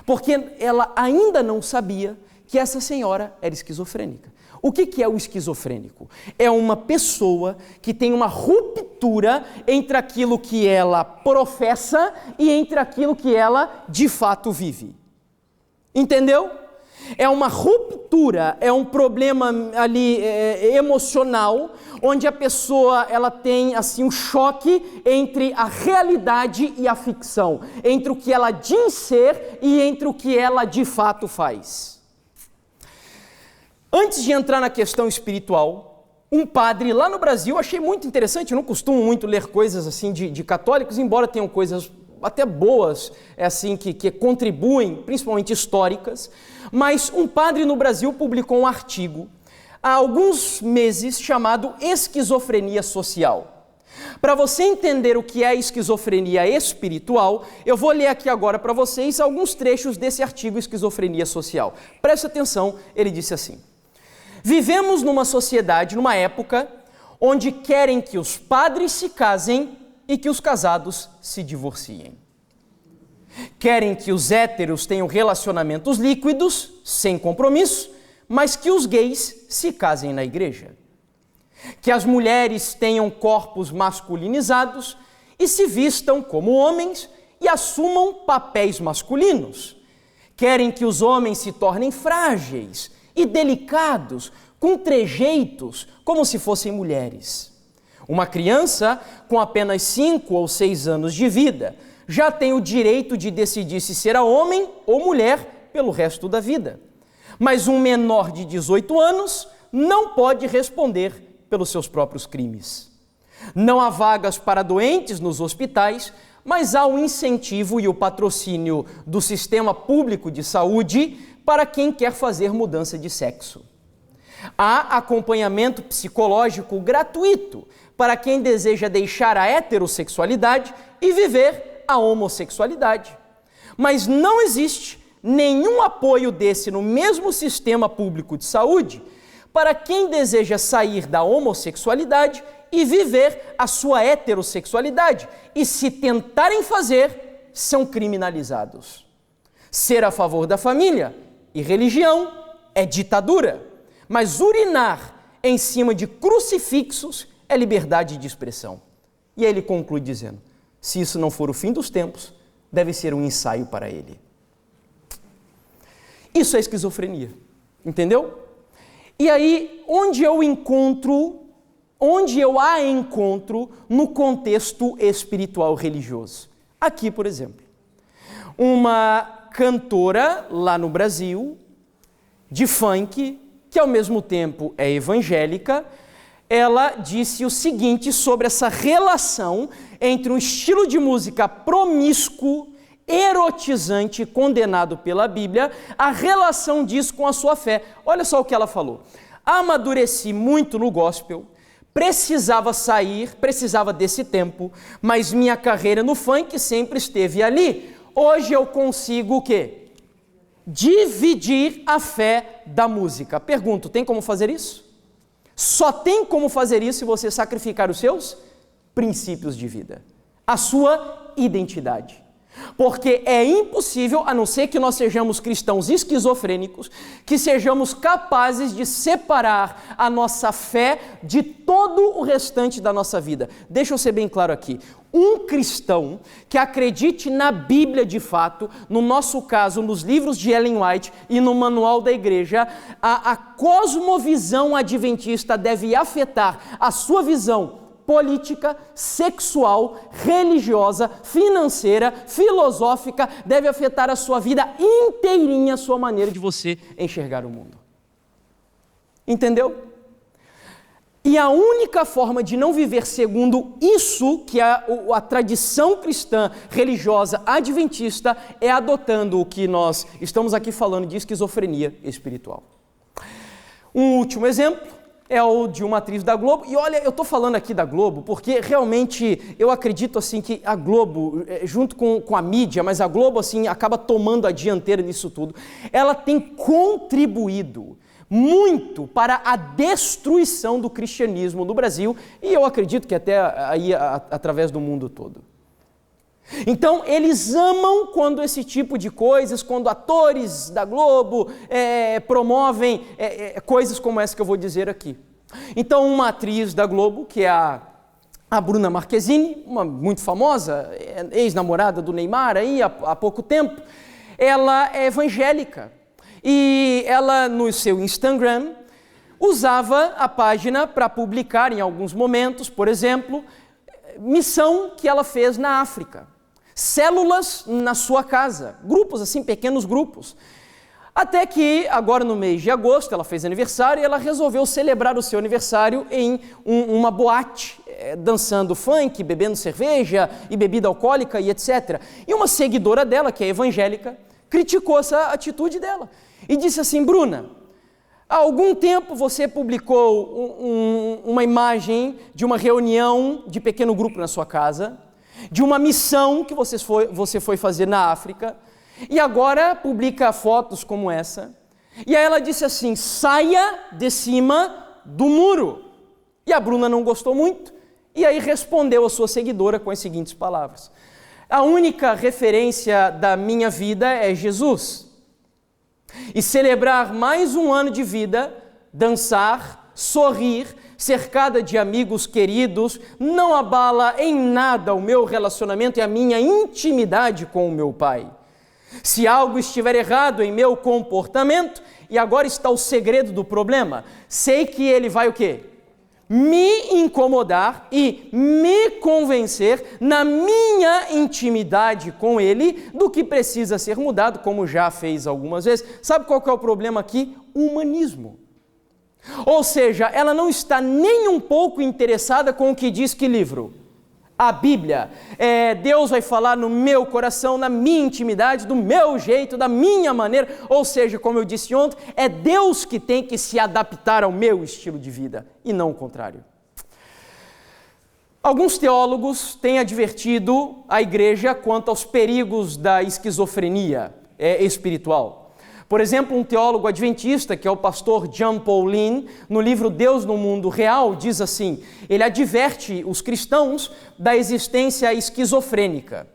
porque ela ainda não sabia que essa senhora era esquizofrênica. O que é o esquizofrênico? É uma pessoa que tem uma ruptura entre aquilo que ela professa e entre aquilo que ela de fato vive. Entendeu? É uma ruptura, é um problema ali emocional, onde a pessoa ela tem assim um choque entre a realidade e a ficção, entre o que ela diz ser e entre o que ela de fato faz. Antes de entrar na questão espiritual, um padre lá no Brasil, achei muito interessante, eu não costumo muito ler coisas assim de católicos, embora tenham coisas até boas, assim, que contribuem, principalmente históricas, mas um padre no Brasil publicou um artigo há alguns meses chamado Esquizofrenia Social. Para você entender o que é esquizofrenia espiritual, eu vou ler aqui agora para vocês alguns trechos desse artigo Esquizofrenia Social. Preste atenção, ele disse assim: vivemos numa sociedade, numa época, onde querem que os padres se casem e que os casados se divorciem. Querem que os héteros tenham relacionamentos líquidos, sem compromisso, mas que os gays se casem na igreja. Que as mulheres tenham corpos masculinizados e se vistam como homens e assumam papéis masculinos. Querem que os homens se tornem frágeis e delicados, com trejeitos, como se fossem mulheres. Uma criança com apenas 5 ou 6 anos de vida já tem o direito de decidir se será homem ou mulher pelo resto da vida. Mas um menor de 18 anos não pode responder pelos seus próprios crimes. Não há vagas para doentes nos hospitais, mas há o incentivo e o patrocínio do sistema público de saúde para quem quer fazer mudança de sexo. Há acompanhamento psicológico gratuito para quem deseja deixar a heterossexualidade e viver a homossexualidade. Mas não existe nenhum apoio desse no mesmo sistema público de saúde para quem deseja sair da homossexualidade e viver a sua heterossexualidade. E se tentarem fazer, são criminalizados. Ser a favor da família e religião é ditadura, mas urinar em cima de crucifixos é liberdade de expressão. E aí ele conclui dizendo: se isso não for o fim dos tempos, deve ser um ensaio para ele. Isso é esquizofrenia, entendeu? E aí, onde eu a encontro no contexto espiritual religioso? Aqui, por exemplo, uma cantora lá no Brasil, de funk, que ao mesmo tempo é evangélica, ela disse o seguinte sobre essa relação entre um estilo de música promíscuo, erotizante, condenado pela Bíblia, a relação disso com a sua fé. Olha só o que ela falou: amadureci muito no gospel, precisava desse tempo, mas minha carreira no funk sempre esteve ali. Hoje eu consigo o quê? Dividir a fé da música. Pergunto, tem como fazer isso? Só tem como fazer isso se você sacrificar os seus princípios de vida, a sua identidade. Porque é impossível, a não ser que nós sejamos cristãos esquizofrênicos, que sejamos capazes de separar a nossa fé de todo o restante da nossa vida. Deixa eu ser bem claro aqui. Um cristão que acredite na Bíblia de fato, no nosso caso, nos livros de Ellen White e no manual da igreja, a cosmovisão adventista deve afetar a sua visão política, sexual, religiosa, financeira, filosófica, deve afetar a sua vida inteirinha, a sua maneira de você enxergar o mundo. Entendeu? E a única forma de não viver segundo isso, que é a tradição cristã religiosa adventista, é adotando o que nós estamos aqui falando de esquizofrenia espiritual. Um último exemplo é o de uma atriz da Globo. E olha, eu estou falando aqui da Globo porque realmente eu acredito assim que a Globo, junto com a mídia, mas a Globo assim acaba tomando a dianteira nisso tudo, ela tem contribuído muito para a destruição do cristianismo no Brasil e eu acredito que até aí através do mundo todo. Então, eles amam quando esse tipo de coisas, quando atores da Globo promovem coisas como essa que eu vou dizer aqui. Então, uma atriz da Globo, que é a Bruna Marquezine, uma muito famosa, ex-namorada do Neymar aí há pouco tempo, ela é evangélica. E ela, no seu Instagram, usava a página para publicar em alguns momentos, por exemplo, missão que ela fez na África. Células na sua casa, grupos assim, pequenos grupos. Até que, agora no mês de agosto, ela fez aniversário e ela resolveu celebrar o seu aniversário em uma boate, dançando funk, bebendo cerveja e bebida alcoólica e etc. E uma seguidora dela, que é evangélica, criticou essa atitude dela e disse assim: Bruna, há algum tempo você publicou uma imagem de uma reunião de pequeno grupo na sua casa, de uma missão que você foi fazer na África, e agora publica fotos como essa. E aí ela disse assim: saia de cima do muro. E a Bruna não gostou muito, e aí respondeu a sua seguidora com as seguintes palavras: a única referência da minha vida é Jesus. E celebrar mais um ano de vida, dançar, sorrir, cercada de amigos queridos, não abala em nada o meu relacionamento e a minha intimidade com o meu Pai. Se algo estiver errado em meu comportamento, e agora está o segredo do problema, sei que ele vai o quê? Me incomodar e me convencer na minha intimidade com ele do que precisa ser mudado, como já fez algumas vezes. Sabe qual que é o problema aqui? O humanismo. Ou seja, ela não está nem um pouco interessada com o que diz que livro? A Bíblia. Deus vai falar no meu coração, na minha intimidade, do meu jeito, da minha maneira. Ou seja, como eu disse ontem, é Deus que tem que se adaptar ao meu estilo de vida e não o contrário. Alguns teólogos têm advertido a igreja quanto aos perigos da esquizofrenia espiritual. Por exemplo, um teólogo adventista, que é o pastor John Paulin, no livro Deus no Mundo Real, diz assim, ele adverte os cristãos da existência esquizofrênica,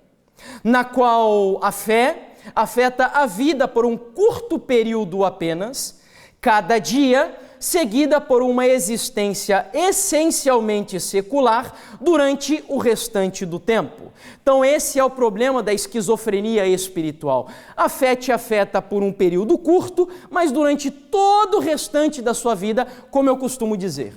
na qual a fé afeta a vida por um curto período apenas, cada dia, seguida por uma existência essencialmente secular durante o restante do tempo. Então esse é o problema da esquizofrenia espiritual. A fé te afeta por um período curto, mas durante todo o restante da sua vida, como eu costumo dizer.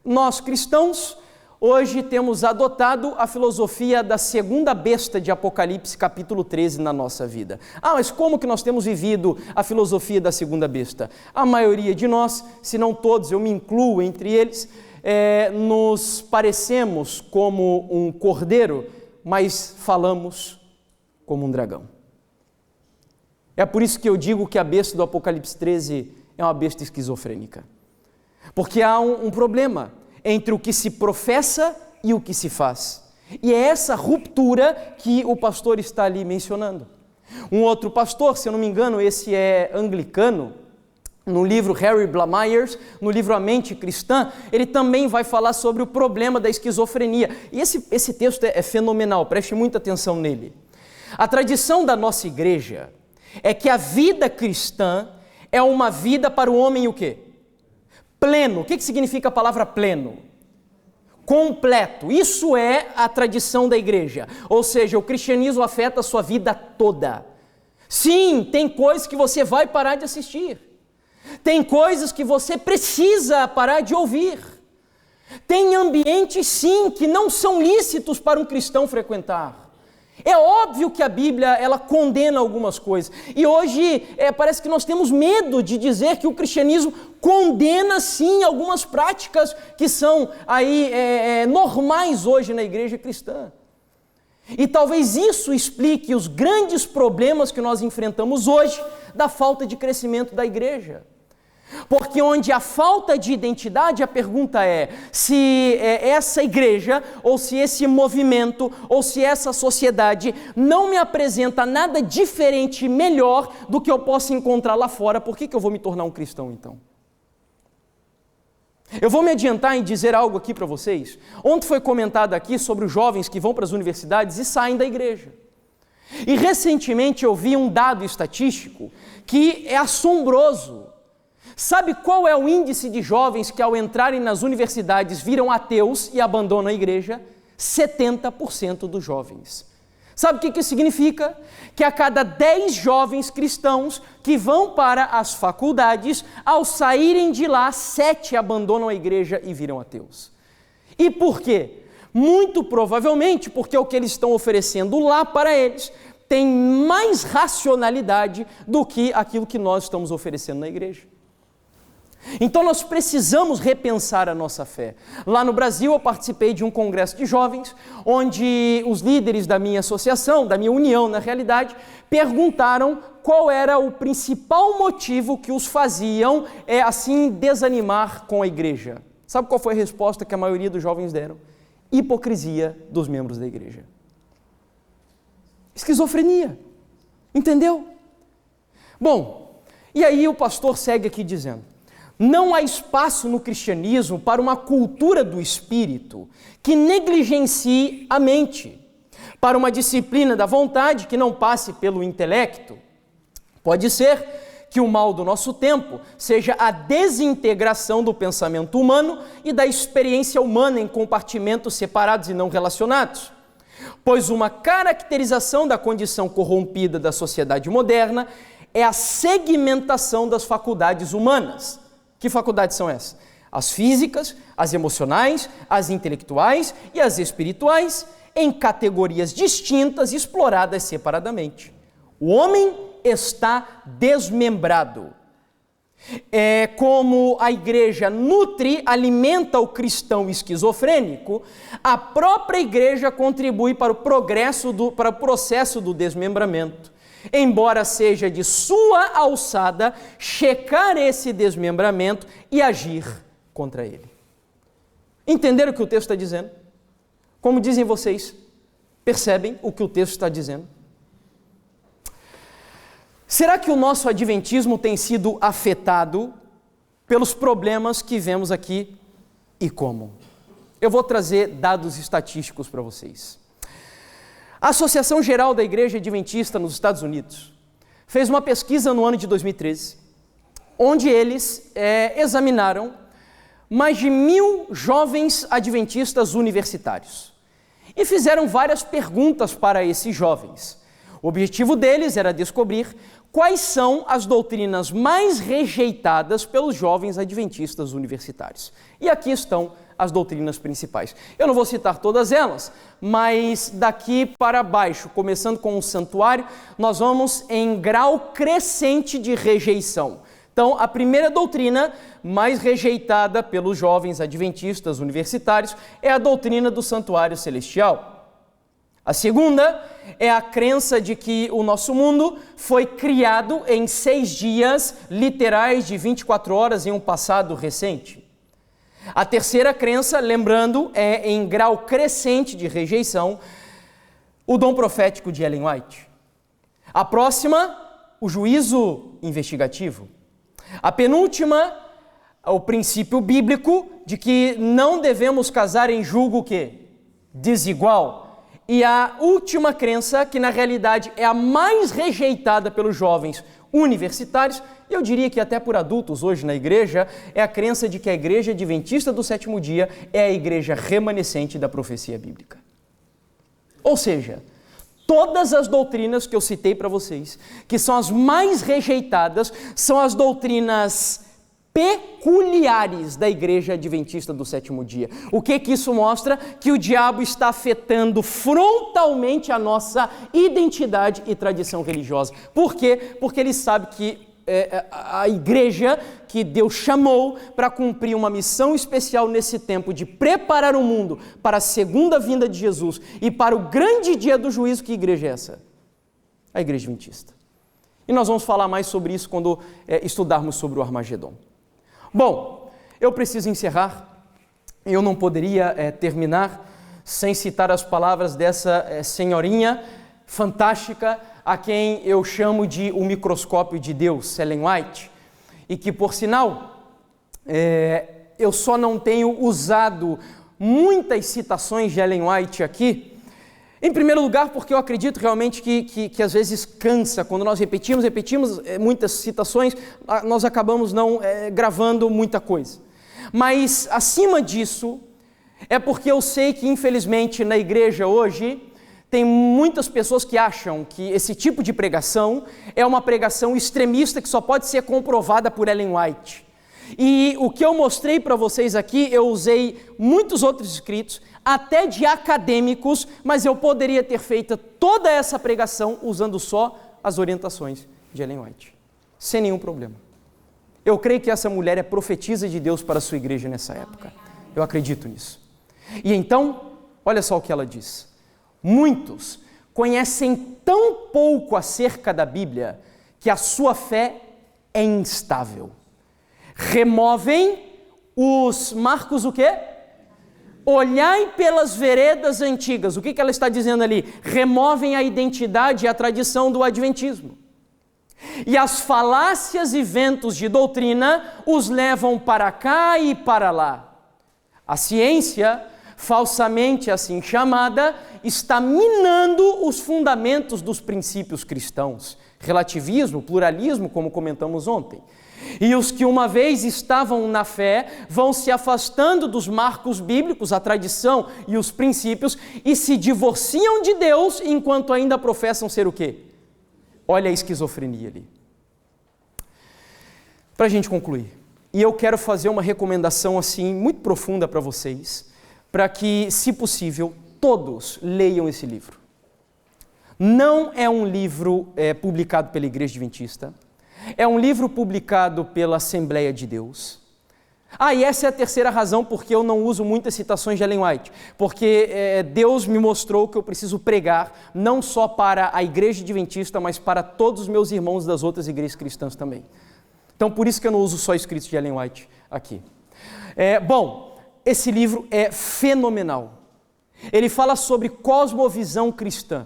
Nós cristãos, hoje temos adotado a filosofia da segunda besta de Apocalipse, capítulo 13, na nossa vida. Mas como que nós temos vivido a filosofia da segunda besta? A maioria de nós, se não todos, eu me incluo entre eles, nos parecemos como um cordeiro, mas falamos como um dragão. É por isso que eu digo que a besta do Apocalipse 13 é uma besta esquizofrênica. Porque há um problema entre o que se professa e o que se faz. E é essa ruptura que o pastor está ali mencionando. Um outro pastor, se eu não me engano, esse é anglicano, no livro Harry Blamires, no livro A Mente Cristã, ele também vai falar sobre o problema da esquizofrenia. E esse texto é fenomenal, preste muita atenção nele. A tradição da nossa igreja é que a vida cristã é uma vida para o homem o quê? Pleno. O que significa a palavra pleno? Completo. Isso é a tradição da igreja. Ou seja, o cristianismo afeta a sua vida toda. Sim, tem coisas que você vai parar de assistir. Tem coisas que você precisa parar de ouvir. Tem ambientes, sim, que não são lícitos para um cristão frequentar. É óbvio que a Bíblia, ela condena algumas coisas. E hoje parece que nós temos medo de dizer que o cristianismo condena sim algumas práticas que são aí normais hoje na igreja cristã. E talvez isso explique os grandes problemas que nós enfrentamos hoje da falta de crescimento da igreja. Porque onde há falta de identidade, a pergunta é se essa igreja, ou se esse movimento, ou se essa sociedade não me apresenta nada diferente e melhor do que eu possa encontrar lá fora, por que eu vou me tornar um cristão então? Eu vou me adiantar em dizer algo aqui para vocês. Ontem foi comentado aqui sobre os jovens que vão para as universidades e saem da igreja. E recentemente eu vi um dado estatístico que é assombroso. Sabe qual é o índice de jovens que ao entrarem nas universidades viram ateus e abandonam a igreja? 70% dos jovens. Sabe o que isso significa? Que a cada 10 jovens cristãos que vão para as faculdades, ao saírem de lá, 7 abandonam a igreja e viram ateus. E por quê? Muito provavelmente porque o que eles estão oferecendo lá para eles tem mais racionalidade do que aquilo que nós estamos oferecendo na igreja. Então nós precisamos repensar a nossa fé. Lá no Brasil eu participei de um congresso de jovens, onde os líderes da minha associação, da minha união na realidade, perguntaram qual era o principal motivo que os faziam assim desanimar com a igreja. Sabe qual foi a resposta que a maioria dos jovens deram? Hipocrisia dos membros da igreja. Esquizofrenia. Entendeu? Bom, e aí o pastor segue aqui dizendo: não há espaço no cristianismo para uma cultura do espírito que negligencie a mente, para uma disciplina da vontade que não passe pelo intelecto. Pode ser que o mal do nosso tempo seja a desintegração do pensamento humano e da experiência humana em compartimentos separados e não relacionados. Pois uma caracterização da condição corrompida da sociedade moderna é a segmentação das faculdades humanas. Que faculdades são essas? As físicas, as emocionais, as intelectuais e as espirituais, em categorias distintas e exploradas separadamente. O homem está desmembrado. Como a igreja nutre, alimenta o cristão esquizofrênico, a própria igreja contribui para o processo do desmembramento. Embora seja de sua alçada checar esse desmembramento e agir contra ele. Entenderam o que o texto está dizendo? Como dizem vocês, percebem o que o texto está dizendo? Será que o nosso adventismo tem sido afetado pelos problemas que vemos aqui e como? Eu vou trazer dados estatísticos para vocês. A Associação Geral da Igreja Adventista nos Estados Unidos fez uma pesquisa no ano de 2013, onde eles examinaram mais de 1.000 jovens adventistas universitários e fizeram várias perguntas para esses jovens. O objetivo deles era descobrir quais são as doutrinas mais rejeitadas pelos jovens adventistas universitários. E aqui estão as doutrinas principais. Eu não vou citar todas elas, mas daqui para baixo, começando com o santuário, nós vamos em grau crescente de rejeição. Então, a primeira doutrina mais rejeitada pelos jovens adventistas universitários é a doutrina do santuário celestial. A segunda é a crença de que o nosso mundo foi criado em 6 dias literais de 24 horas em um passado recente. A terceira crença, lembrando, é em grau crescente de rejeição, o dom profético de Ellen White. A próxima, o juízo investigativo. A penúltima, o princípio bíblico de que não devemos casar em julgo desigual. E a última crença, que na realidade é a mais rejeitada pelos jovens universitários, eu diria que até por adultos hoje na igreja, é a crença de que a igreja adventista do sétimo dia é a igreja remanescente da profecia bíblica. Ou seja, todas as doutrinas que eu citei para vocês, que são as mais rejeitadas, são as doutrinas peculiares da igreja adventista do sétimo dia. O que isso mostra? Que o diabo está afetando frontalmente a nossa identidade e tradição religiosa. Por quê? Porque ele sabe que a igreja que Deus chamou para cumprir uma missão especial nesse tempo de preparar o mundo para a segunda vinda de Jesus e para o grande dia do juízo. Que igreja é essa? A igreja adventista. E nós vamos falar mais sobre isso quando estudarmos sobre o Armagedon. Bom, eu preciso encerrar. Eu não poderia terminar sem citar as palavras dessa senhorinha fantástica, a quem eu chamo de o microscópio de Deus, Ellen White, e que, por sinal, eu só não tenho usado muitas citações de Ellen White aqui, em primeiro lugar porque eu acredito realmente que às vezes cansa, quando nós repetimos muitas citações, nós acabamos não gravando muita coisa. Mas, acima disso, é porque eu sei que, infelizmente, na igreja hoje, tem muitas pessoas que acham que esse tipo de pregação é uma pregação extremista que só pode ser comprovada por Ellen White. E o que eu mostrei para vocês aqui, eu usei muitos outros escritos, até de acadêmicos, mas eu poderia ter feito toda essa pregação usando só as orientações de Ellen White, sem nenhum problema. Eu creio que essa mulher é profetisa de Deus para a sua igreja nessa época. Eu acredito nisso. E então, olha só o que ela diz. Muitos conhecem tão pouco acerca da Bíblia que a sua fé é instável. Removem os marcos o quê? Olhai pelas veredas antigas. O que ela está dizendo ali? Removem a identidade e a tradição do adventismo. E as falácias e ventos de doutrina os levam para cá e para lá. A ciência, falsamente assim chamada, está minando os fundamentos dos princípios cristãos. Relativismo, pluralismo, como comentamos ontem. E os que uma vez estavam na fé vão se afastando dos marcos bíblicos, a tradição e os princípios, e se divorciam de Deus enquanto ainda professam ser o quê? Olha a esquizofrenia ali. Para a gente concluir, e eu quero fazer uma recomendação assim muito profunda para vocês, para que, se possível, todos leiam esse livro. Não é um livro publicado pela Igreja Adventista, é um livro publicado pela Assembleia de Deus. E essa é a terceira razão porque eu não uso muitas citações de Ellen White, porque Deus me mostrou que eu preciso pregar não só para a Igreja Adventista, mas para todos os meus irmãos das outras igrejas cristãs também. Então, por isso que eu não uso só escritos de Ellen White aqui. Bom, esse livro é fenomenal. Ele fala sobre cosmovisão cristã.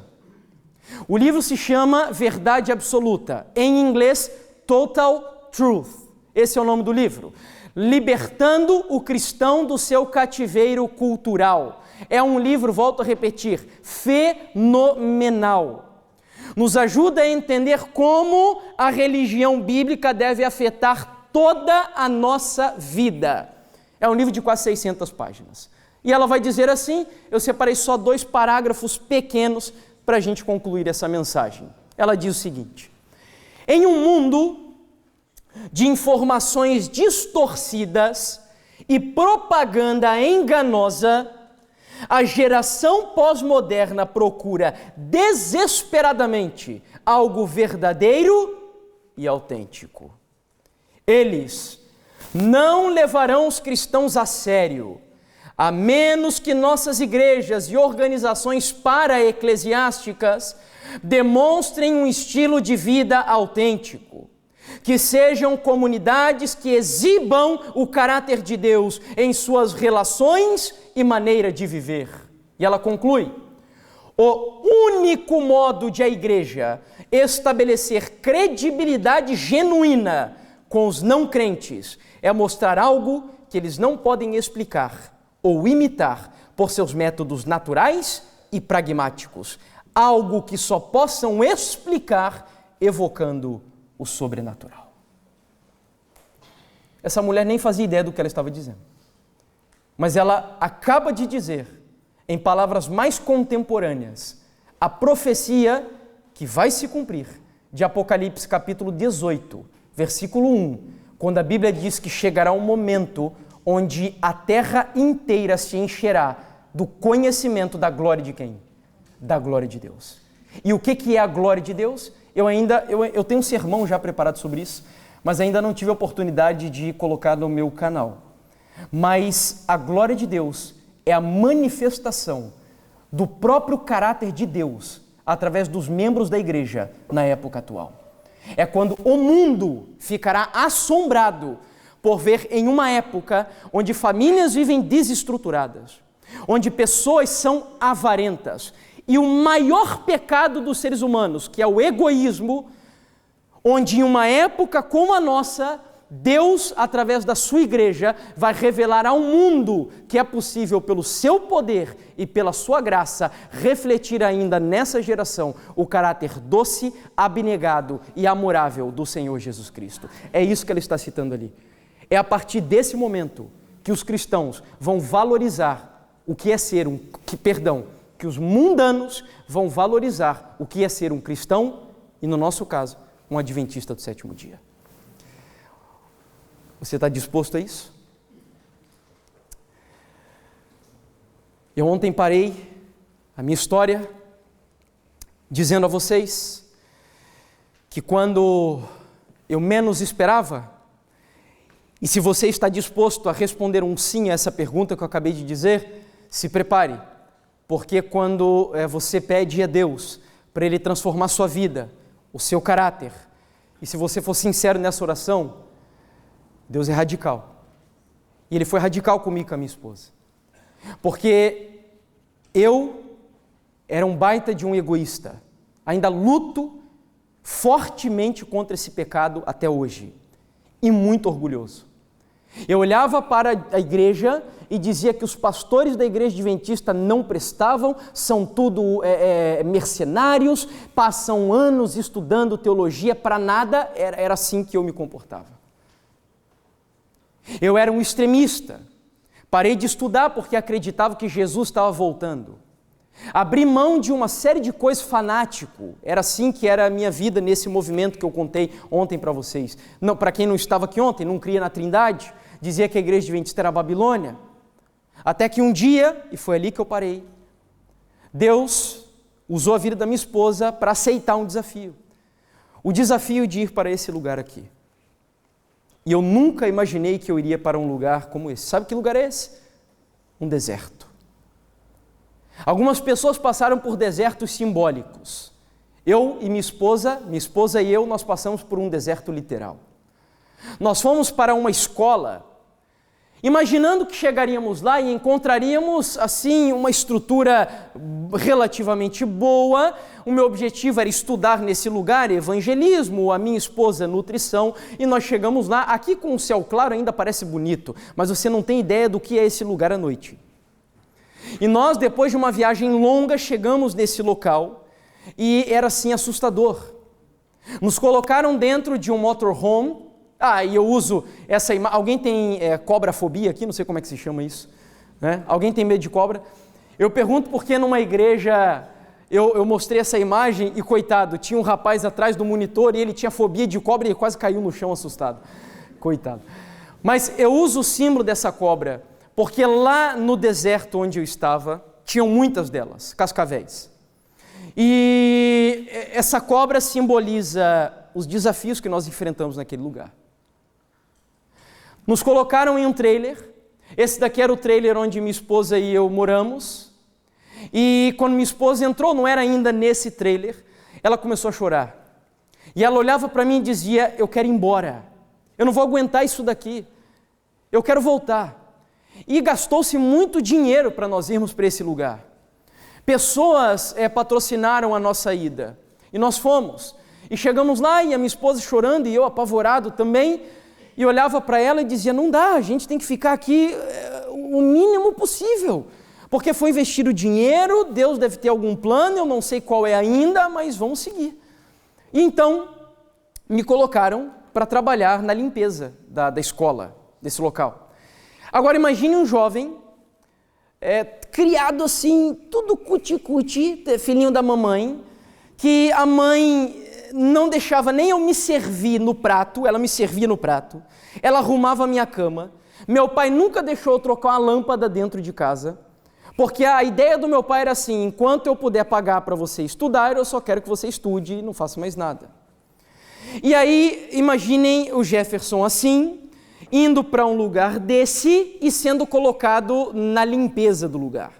O livro se chama Verdade Absoluta, em inglês Total Truth. Esse é o nome do livro. Libertando o cristão do seu cativeiro cultural. É um livro, volto a repetir, fenomenal. Nos ajuda a entender como a religião bíblica deve afetar toda a nossa vida. É um livro de quase 600 páginas. E ela vai dizer assim, eu separei só 2 parágrafos pequenos para a gente concluir essa mensagem. Ela diz o seguinte: em um mundo de informações distorcidas e propaganda enganosa, a geração pós-moderna procura desesperadamente algo verdadeiro e autêntico. Eles não levarão os cristãos a sério, a menos que nossas igrejas e organizações para-eclesiásticas demonstrem um estilo de vida autêntico, que sejam comunidades que exibam o caráter de Deus em suas relações e maneira de viver. E ela conclui: o único modo de a igreja estabelecer credibilidade genuína com os não crentes é mostrar algo que eles não podem explicar ou imitar por seus métodos naturais e pragmáticos, algo que só possam explicar evocando o sobrenatural. Essa mulher nem fazia ideia do que ela estava dizendo, mas ela acaba de dizer, em palavras mais contemporâneas, a profecia que vai se cumprir de Apocalipse capítulo 18, versículo 1, quando a Bíblia diz que chegará um momento onde a terra inteira se encherá do conhecimento da glória de quem? Da glória de Deus. E o que é a glória de Deus? Eu tenho um sermão já preparado sobre isso, mas ainda não tive a oportunidade de colocar no meu canal. Mas a glória de Deus é a manifestação do próprio caráter de Deus através dos membros da igreja na época atual. É quando o mundo ficará assombrado por ver em uma época onde famílias vivem desestruturadas, onde pessoas são avarentas, e o maior pecado dos seres humanos, que é o egoísmo, onde em uma época como a nossa, Deus, através da sua igreja, vai revelar ao mundo que é possível, pelo seu poder e pela sua graça, refletir ainda nessa geração o caráter doce, abnegado e amorável do Senhor Jesus Cristo. É isso que ele está citando ali. É a partir desse momento que os cristãos vão valorizar o que é ser que os mundanos vão valorizar o que é ser um cristão e, no nosso caso, um adventista do sétimo dia. Você está disposto a isso? Eu ontem parei a minha história dizendo a vocês que quando eu menos esperava, e se você está disposto a responder um sim a essa pergunta que eu acabei de dizer, se prepare, porque quando você pede a Deus para Ele transformar sua vida, o seu caráter, e se você for sincero nessa oração, Deus é radical. E Ele foi radical comigo e com a minha esposa. Porque eu era um baita de um egoísta. Ainda luto fortemente contra esse pecado até hoje. E muito orgulhoso. Eu olhava para a igreja e dizia que os pastores da igreja adventista não prestavam, são tudo mercenários, passam anos estudando teologia para nada, era assim que eu me comportava. Eu era um extremista, parei de estudar porque acreditava que Jesus estava voltando. Abri mão de uma série de coisas, fanático, era assim que era a minha vida nesse movimento que eu contei ontem para vocês. Não, para quem não estava aqui ontem, não cria na Trindade, dizia que a igreja adventista era a Babilônia. Até que um dia, e foi ali que eu parei, Deus usou a vida da minha esposa para aceitar um desafio. O desafio de ir para esse lugar aqui. E eu nunca imaginei que eu iria para um lugar como esse. Sabe que lugar é esse? Um deserto. Algumas pessoas passaram por desertos simbólicos. Eu e minha esposa e eu, nós passamos por um deserto literal. Nós fomos para uma escola imaginando que chegaríamos lá e encontraríamos, assim, uma estrutura relativamente boa. O meu objetivo era estudar nesse lugar evangelismo, a minha esposa nutrição, e nós chegamos lá. Aqui com o céu claro ainda parece bonito, mas você não tem ideia do que é esse lugar à noite. E nós, depois de uma viagem longa, chegamos nesse local e era assim assustador. Nos colocaram dentro de um motorhome. E eu uso essa imagem. Alguém tem cobrafobia aqui? Não sei como é que se chama isso. Né? Alguém tem medo de cobra? Eu pergunto porque numa igreja eu mostrei essa imagem e, coitado, tinha um rapaz atrás do monitor e ele tinha fobia de cobra e ele quase caiu no chão assustado. Coitado. Mas eu uso o símbolo dessa cobra porque lá no deserto onde eu estava, tinham muitas delas, cascavéis. E essa cobra simboliza os desafios que nós enfrentamos naquele lugar. Nos colocaram em um trailer. Esse daqui era o trailer onde minha esposa e eu moramos. E quando minha esposa entrou, não era ainda nesse trailer, ela começou a chorar. E ela olhava para mim e dizia: eu quero ir embora, eu não vou aguentar isso daqui, eu quero voltar. E gastou-se muito dinheiro para nós irmos para esse lugar. Pessoas patrocinaram a nossa ida. E nós fomos. E chegamos lá e a minha esposa chorando e eu apavorado também. E olhava para ela e dizia: não dá, a gente tem que ficar aqui o mínimo possível. Porque foi investido dinheiro, Deus deve ter algum plano, eu não sei qual é ainda, mas vamos seguir. E então me colocaram para trabalhar na limpeza da escola, desse local. Agora imagine um jovem, criado assim, tudo cuti-cuti, filhinho da mamãe, que a mãe não deixava nem eu me servir no prato, ela me servia no prato, ela arrumava a minha cama, meu pai nunca deixou eu trocar uma lâmpada dentro de casa, porque a ideia do meu pai era assim: enquanto eu puder pagar para você estudar, eu só quero que você estude e não faça mais nada. E aí, imaginem o Jefferson assim, indo para um lugar desse e sendo colocado na limpeza do lugar.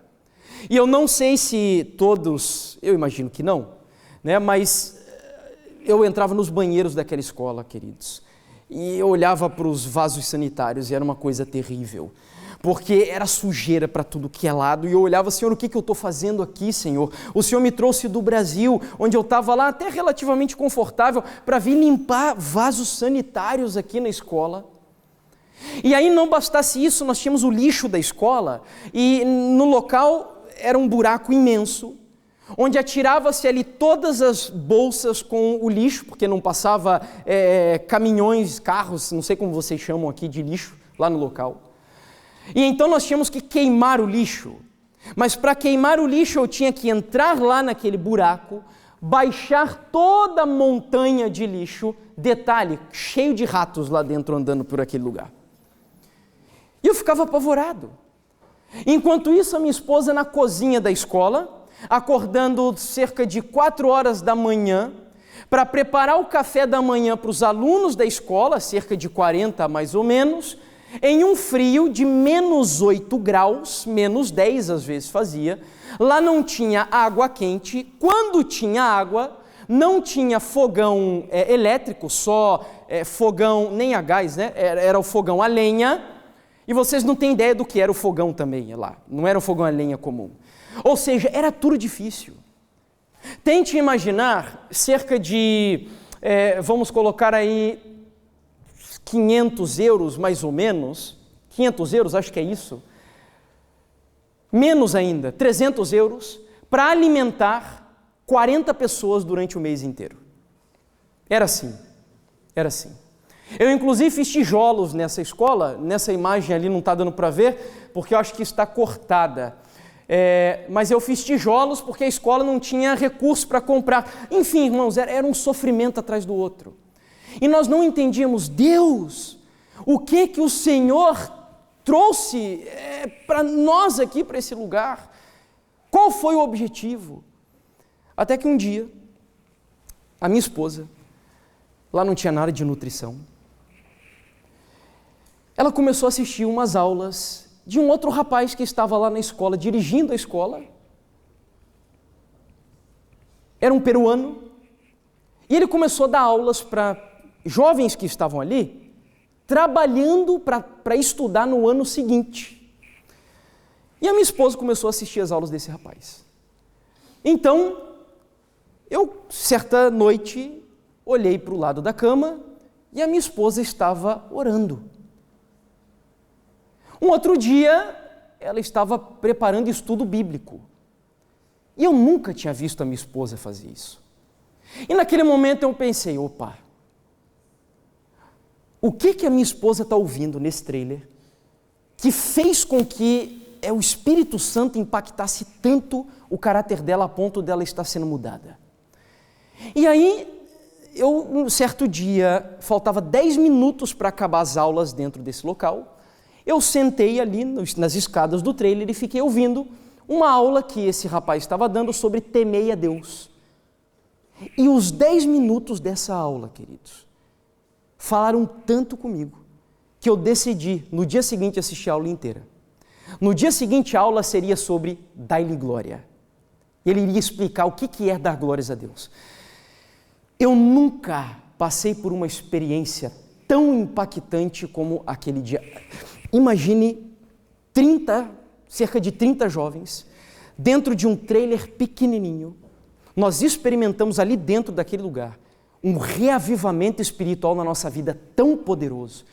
E eu não sei se todos, eu imagino que não, né? Mas eu entrava nos banheiros daquela escola, queridos, e eu olhava para os vasos sanitários e era uma coisa terrível, porque era sujeira para tudo que é lado, e eu olhava: Senhor, o que eu estou fazendo aqui, Senhor? O Senhor me trouxe do Brasil, onde eu estava lá até relativamente confortável, para vir limpar vasos sanitários aqui na escola. E aí não bastasse isso, nós tínhamos o lixo da escola, e no local era um buraco imenso, onde atirava-se ali todas as bolsas com o lixo, porque não passava caminhões, carros, não sei como vocês chamam aqui de lixo, lá no local. E então nós tínhamos que queimar o lixo, mas para queimar o lixo eu tinha que entrar lá naquele buraco, baixar toda a montanha de lixo, detalhe, cheio de ratos lá dentro andando por aquele lugar. E eu ficava apavorado. Enquanto isso, a minha esposa na cozinha da escola, acordando cerca de 4 horas da manhã, para preparar o café da manhã para os alunos da escola, cerca de 40 mais ou menos, em um frio de -8 graus, -10 às vezes fazia. Lá não tinha água quente. Quando tinha água, não tinha fogão elétrico, só fogão, nem a gás, né? Era o fogão a lenha. E vocês não têm ideia do que era o fogão também lá. Não era um fogão a lenha comum. Ou seja, era tudo difícil. Tente imaginar cerca de, vamos colocar aí, 500 euros mais ou menos, 500 euros, acho que é isso, menos ainda, 300 euros, para alimentar 40 pessoas durante o mês inteiro. Era assim, era assim. Eu inclusive fiz tijolos nessa escola, nessa imagem ali não está dando para ver, porque eu acho que está cortada. Mas eu fiz tijolos porque a escola não tinha recurso para comprar. Enfim, irmãos, era um sofrimento atrás do outro. E nós não entendíamos: Deus, o que o Senhor trouxe para nós aqui, para esse lugar? Qual foi o objetivo? Até que um dia, a minha esposa, lá não tinha nada de nutrição, ela começou a assistir umas aulas de um outro rapaz que estava lá na escola, dirigindo a escola. Era um peruano, e ele começou a dar aulas para jovens que estavam ali, trabalhando para estudar no ano seguinte. E a minha esposa começou a assistir as aulas desse rapaz. Então, eu, certa noite, olhei para o lado da cama e a minha esposa estava orando. Um outro dia, ela estava preparando estudo bíblico. E eu nunca tinha visto a minha esposa fazer isso. E naquele momento eu pensei, opa, o que a minha esposa está ouvindo nesse trailer que fez com que o Espírito Santo impactasse tanto o caráter dela a ponto dela estar sendo mudada? E aí, um certo dia, faltava 10 minutos para acabar as aulas dentro desse local, eu sentei ali nas escadas do trailer e fiquei ouvindo uma aula que esse rapaz estava dando sobre temer a Deus. E os 10 minutos dessa aula, queridos, falaram tanto comigo, que eu decidi, no dia seguinte, assistir a aula inteira. No dia seguinte, a aula seria sobre dar-lhe glória. Ele iria explicar o que é dar glórias a Deus. Eu nunca passei por uma experiência tão impactante como aquele dia. Imagine cerca de 30 jovens, dentro de um trailer pequenininho. Nós experimentamos ali dentro daquele lugar um reavivamento espiritual na nossa vida tão poderoso,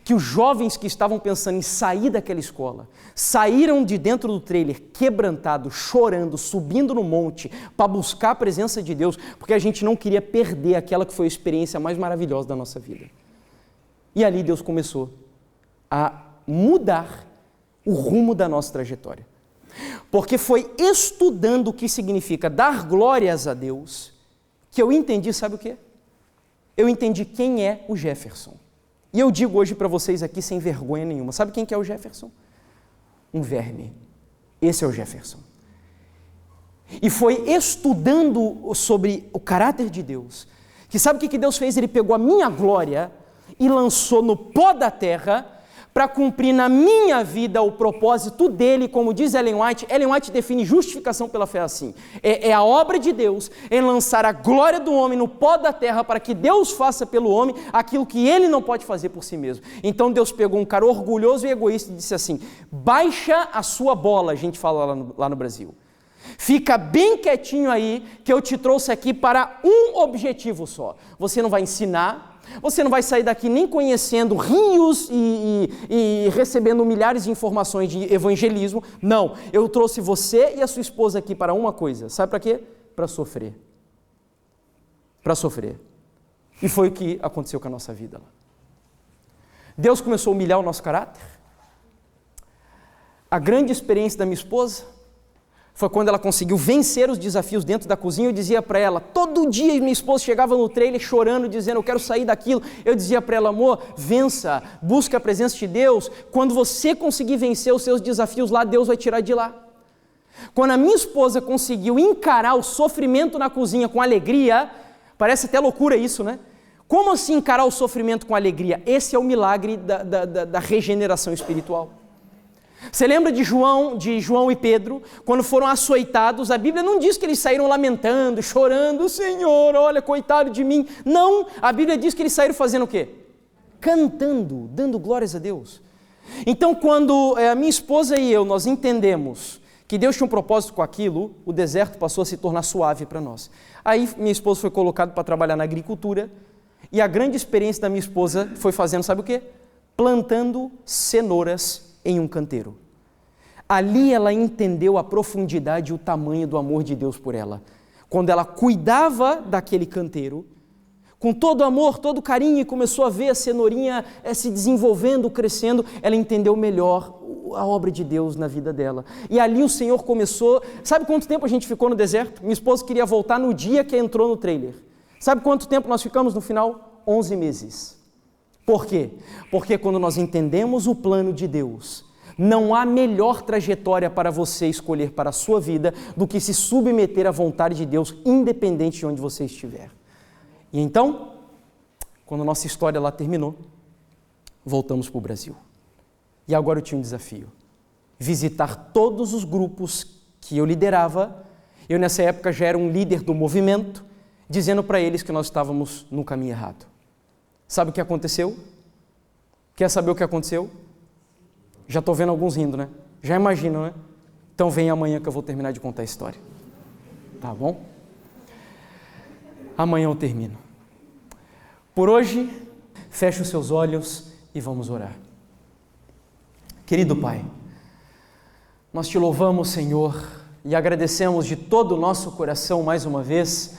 que os jovens que estavam pensando em sair daquela escola, saíram de dentro do trailer quebrantados, chorando, subindo no monte para buscar a presença de Deus, porque a gente não queria perder aquela que foi a experiência mais maravilhosa da nossa vida. E ali Deus começou a mudar o rumo da nossa trajetória. Porque foi estudando o que significa dar glórias a Deus que eu entendi, sabe o quê? Eu entendi quem é o Jefferson. E eu digo hoje para vocês aqui sem vergonha nenhuma, sabe quem que é o Jefferson? Um verme. Esse é o Jefferson. E foi estudando sobre o caráter de Deus, que sabe o que Deus fez? Ele pegou a minha glória e lançou no pó da terra para cumprir na minha vida o propósito dele, como diz Ellen White. Ellen White define justificação pela fé assim: é a obra de Deus em lançar a glória do homem no pó da terra para que Deus faça pelo homem aquilo que ele não pode fazer por si mesmo. Então Deus pegou um cara orgulhoso e egoísta e disse assim: baixa a sua bola, a gente fala lá no Brasil. Fica bem quietinho aí, que eu te trouxe aqui para um objetivo só. Você não vai ensinar, você não vai sair daqui nem conhecendo rios e recebendo milhares de informações de evangelismo. Não, eu trouxe você e a sua esposa aqui para uma coisa. Sabe para quê? Para sofrer. Para sofrer. E foi o que aconteceu com a nossa vida lá. Deus começou a humilhar o nosso caráter. A grande experiência da minha esposa foi quando ela conseguiu vencer os desafios dentro da cozinha. Eu dizia para ela, todo dia minha esposa chegava no trailer chorando, dizendo, eu quero sair daquilo. Eu dizia para ela, amor, vença, busque a presença de Deus. Quando você conseguir vencer os seus desafios lá, Deus vai tirar de lá. Quando a minha esposa conseguiu encarar o sofrimento na cozinha com alegria, parece até loucura isso, né? Como assim encarar o sofrimento com alegria? Esse é o milagre da regeneração espiritual. Você lembra de João e Pedro, quando foram açoitados? A Bíblia não diz que eles saíram lamentando, chorando, Senhor, olha, coitado de mim. Não, a Bíblia diz que eles saíram fazendo o quê? Cantando, dando glórias a Deus. Então, quando a minha esposa e eu, nós entendemos que Deus tinha um propósito com aquilo, o deserto passou a se tornar suave para nós. Aí, minha esposa foi colocada para trabalhar na agricultura, e a grande experiência da minha esposa foi fazendo, sabe o quê? Plantando cenouras em um canteiro. Ali ela entendeu a profundidade e o tamanho do amor de Deus por ela. Quando ela cuidava daquele canteiro, com todo amor, todo carinho, e começou a ver a cenourinha se desenvolvendo, crescendo, ela entendeu melhor a obra de Deus na vida dela. E ali o Senhor começou... Sabe quanto tempo a gente ficou no deserto? Minha esposa queria voltar no dia que entrou no trailer. Sabe quanto tempo nós ficamos no final? 11 meses. Por quê? Porque quando nós entendemos o plano de Deus, não há melhor trajetória para você escolher para a sua vida do que se submeter à vontade de Deus, independente de onde você estiver. E então, quando a nossa história lá terminou, voltamos para o Brasil. E agora eu tinha um desafio: visitar todos os grupos que eu liderava. Eu nessa época já era um líder do movimento, dizendo para eles que nós estávamos no caminho errado. Sabe o que aconteceu? Quer saber o que aconteceu? Já estou vendo alguns rindo, né? Já imagino, né? Então vem amanhã que eu vou terminar de contar a história. Tá bom? Amanhã eu termino. Por hoje, feche os seus olhos e vamos orar. Querido Pai, nós te louvamos, Senhor, e agradecemos de todo o nosso coração mais uma vez,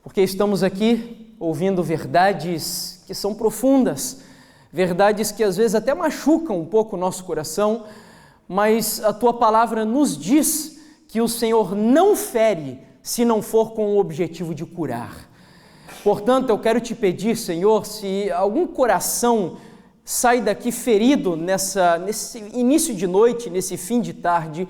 porque estamos aqui ouvindo verdades que são profundas, verdades que às vezes até machucam um pouco o nosso coração, mas a Tua palavra nos diz que o Senhor não fere se não for com o objetivo de curar. Portanto, eu quero te pedir, Senhor, se algum coração sai daqui ferido nesse início de noite, nesse fim de tarde,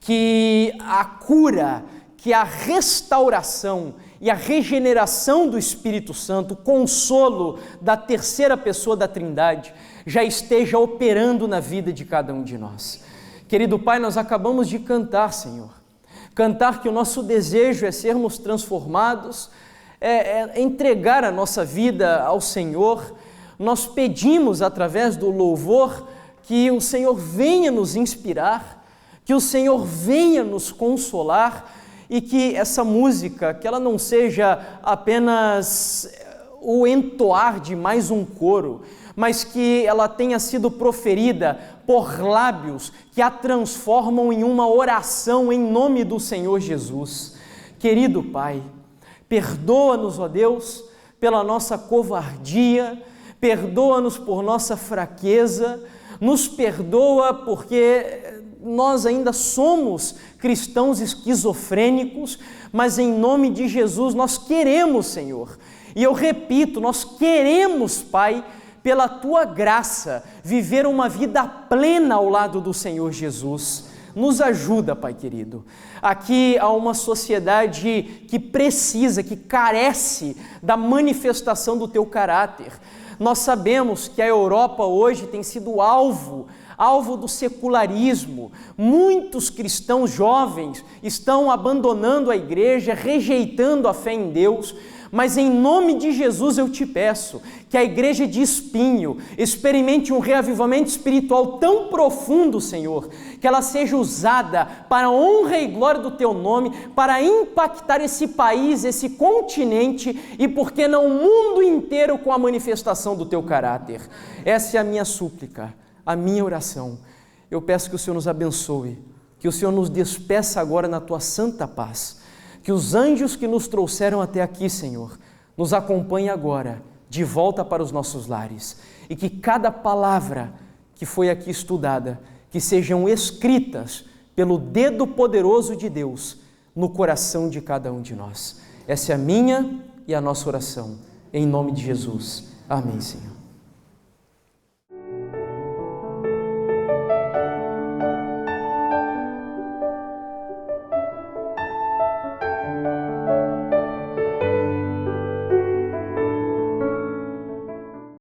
que a cura, que a restauração e a regeneração do Espírito Santo, o consolo da terceira pessoa da Trindade, já esteja operando na vida de cada um de nós. Querido Pai, nós acabamos de cantar, Senhor. Cantar que o nosso desejo é sermos transformados, é entregar a nossa vida ao Senhor. Nós pedimos através do louvor que o Senhor venha nos inspirar, que o Senhor venha nos consolar e que essa música, que ela não seja apenas o entoar de mais um coro, mas que ela tenha sido proferida por lábios que a transformam em uma oração em nome do Senhor Jesus. Querido Pai, perdoa-nos, ó Deus, pela nossa covardia, perdoa-nos por nossa fraqueza, nos perdoa porque nós ainda somos cristãos esquizofrênicos, mas em nome de Jesus nós queremos, Senhor, e eu repito, nós queremos, Pai, pela Tua graça, viver uma vida plena ao lado do Senhor Jesus. Nos ajuda, Pai querido. Aqui há uma sociedade que precisa, que carece da manifestação do Teu caráter. Nós sabemos que a Europa hoje tem sido alvo do secularismo. Muitos cristãos jovens estão abandonando a igreja, rejeitando a fé em Deus, mas em nome de Jesus eu te peço que a igreja de Espinho experimente um reavivamento espiritual tão profundo, Senhor, que ela seja usada para a honra e glória do Teu nome, para impactar esse país, esse continente e, por que não, o mundo inteiro com a manifestação do Teu caráter. Essa é a minha súplica, a minha oração. Eu peço que o Senhor nos abençoe, que o Senhor nos despeça agora na Tua santa paz, que os anjos que nos trouxeram até aqui, Senhor, nos acompanhem agora, de volta para os nossos lares, e que cada palavra que foi aqui estudada, que sejam escritas pelo dedo poderoso de Deus no coração de cada um de nós. Essa é a minha e a nossa oração, em nome de Jesus. Amém, Senhor.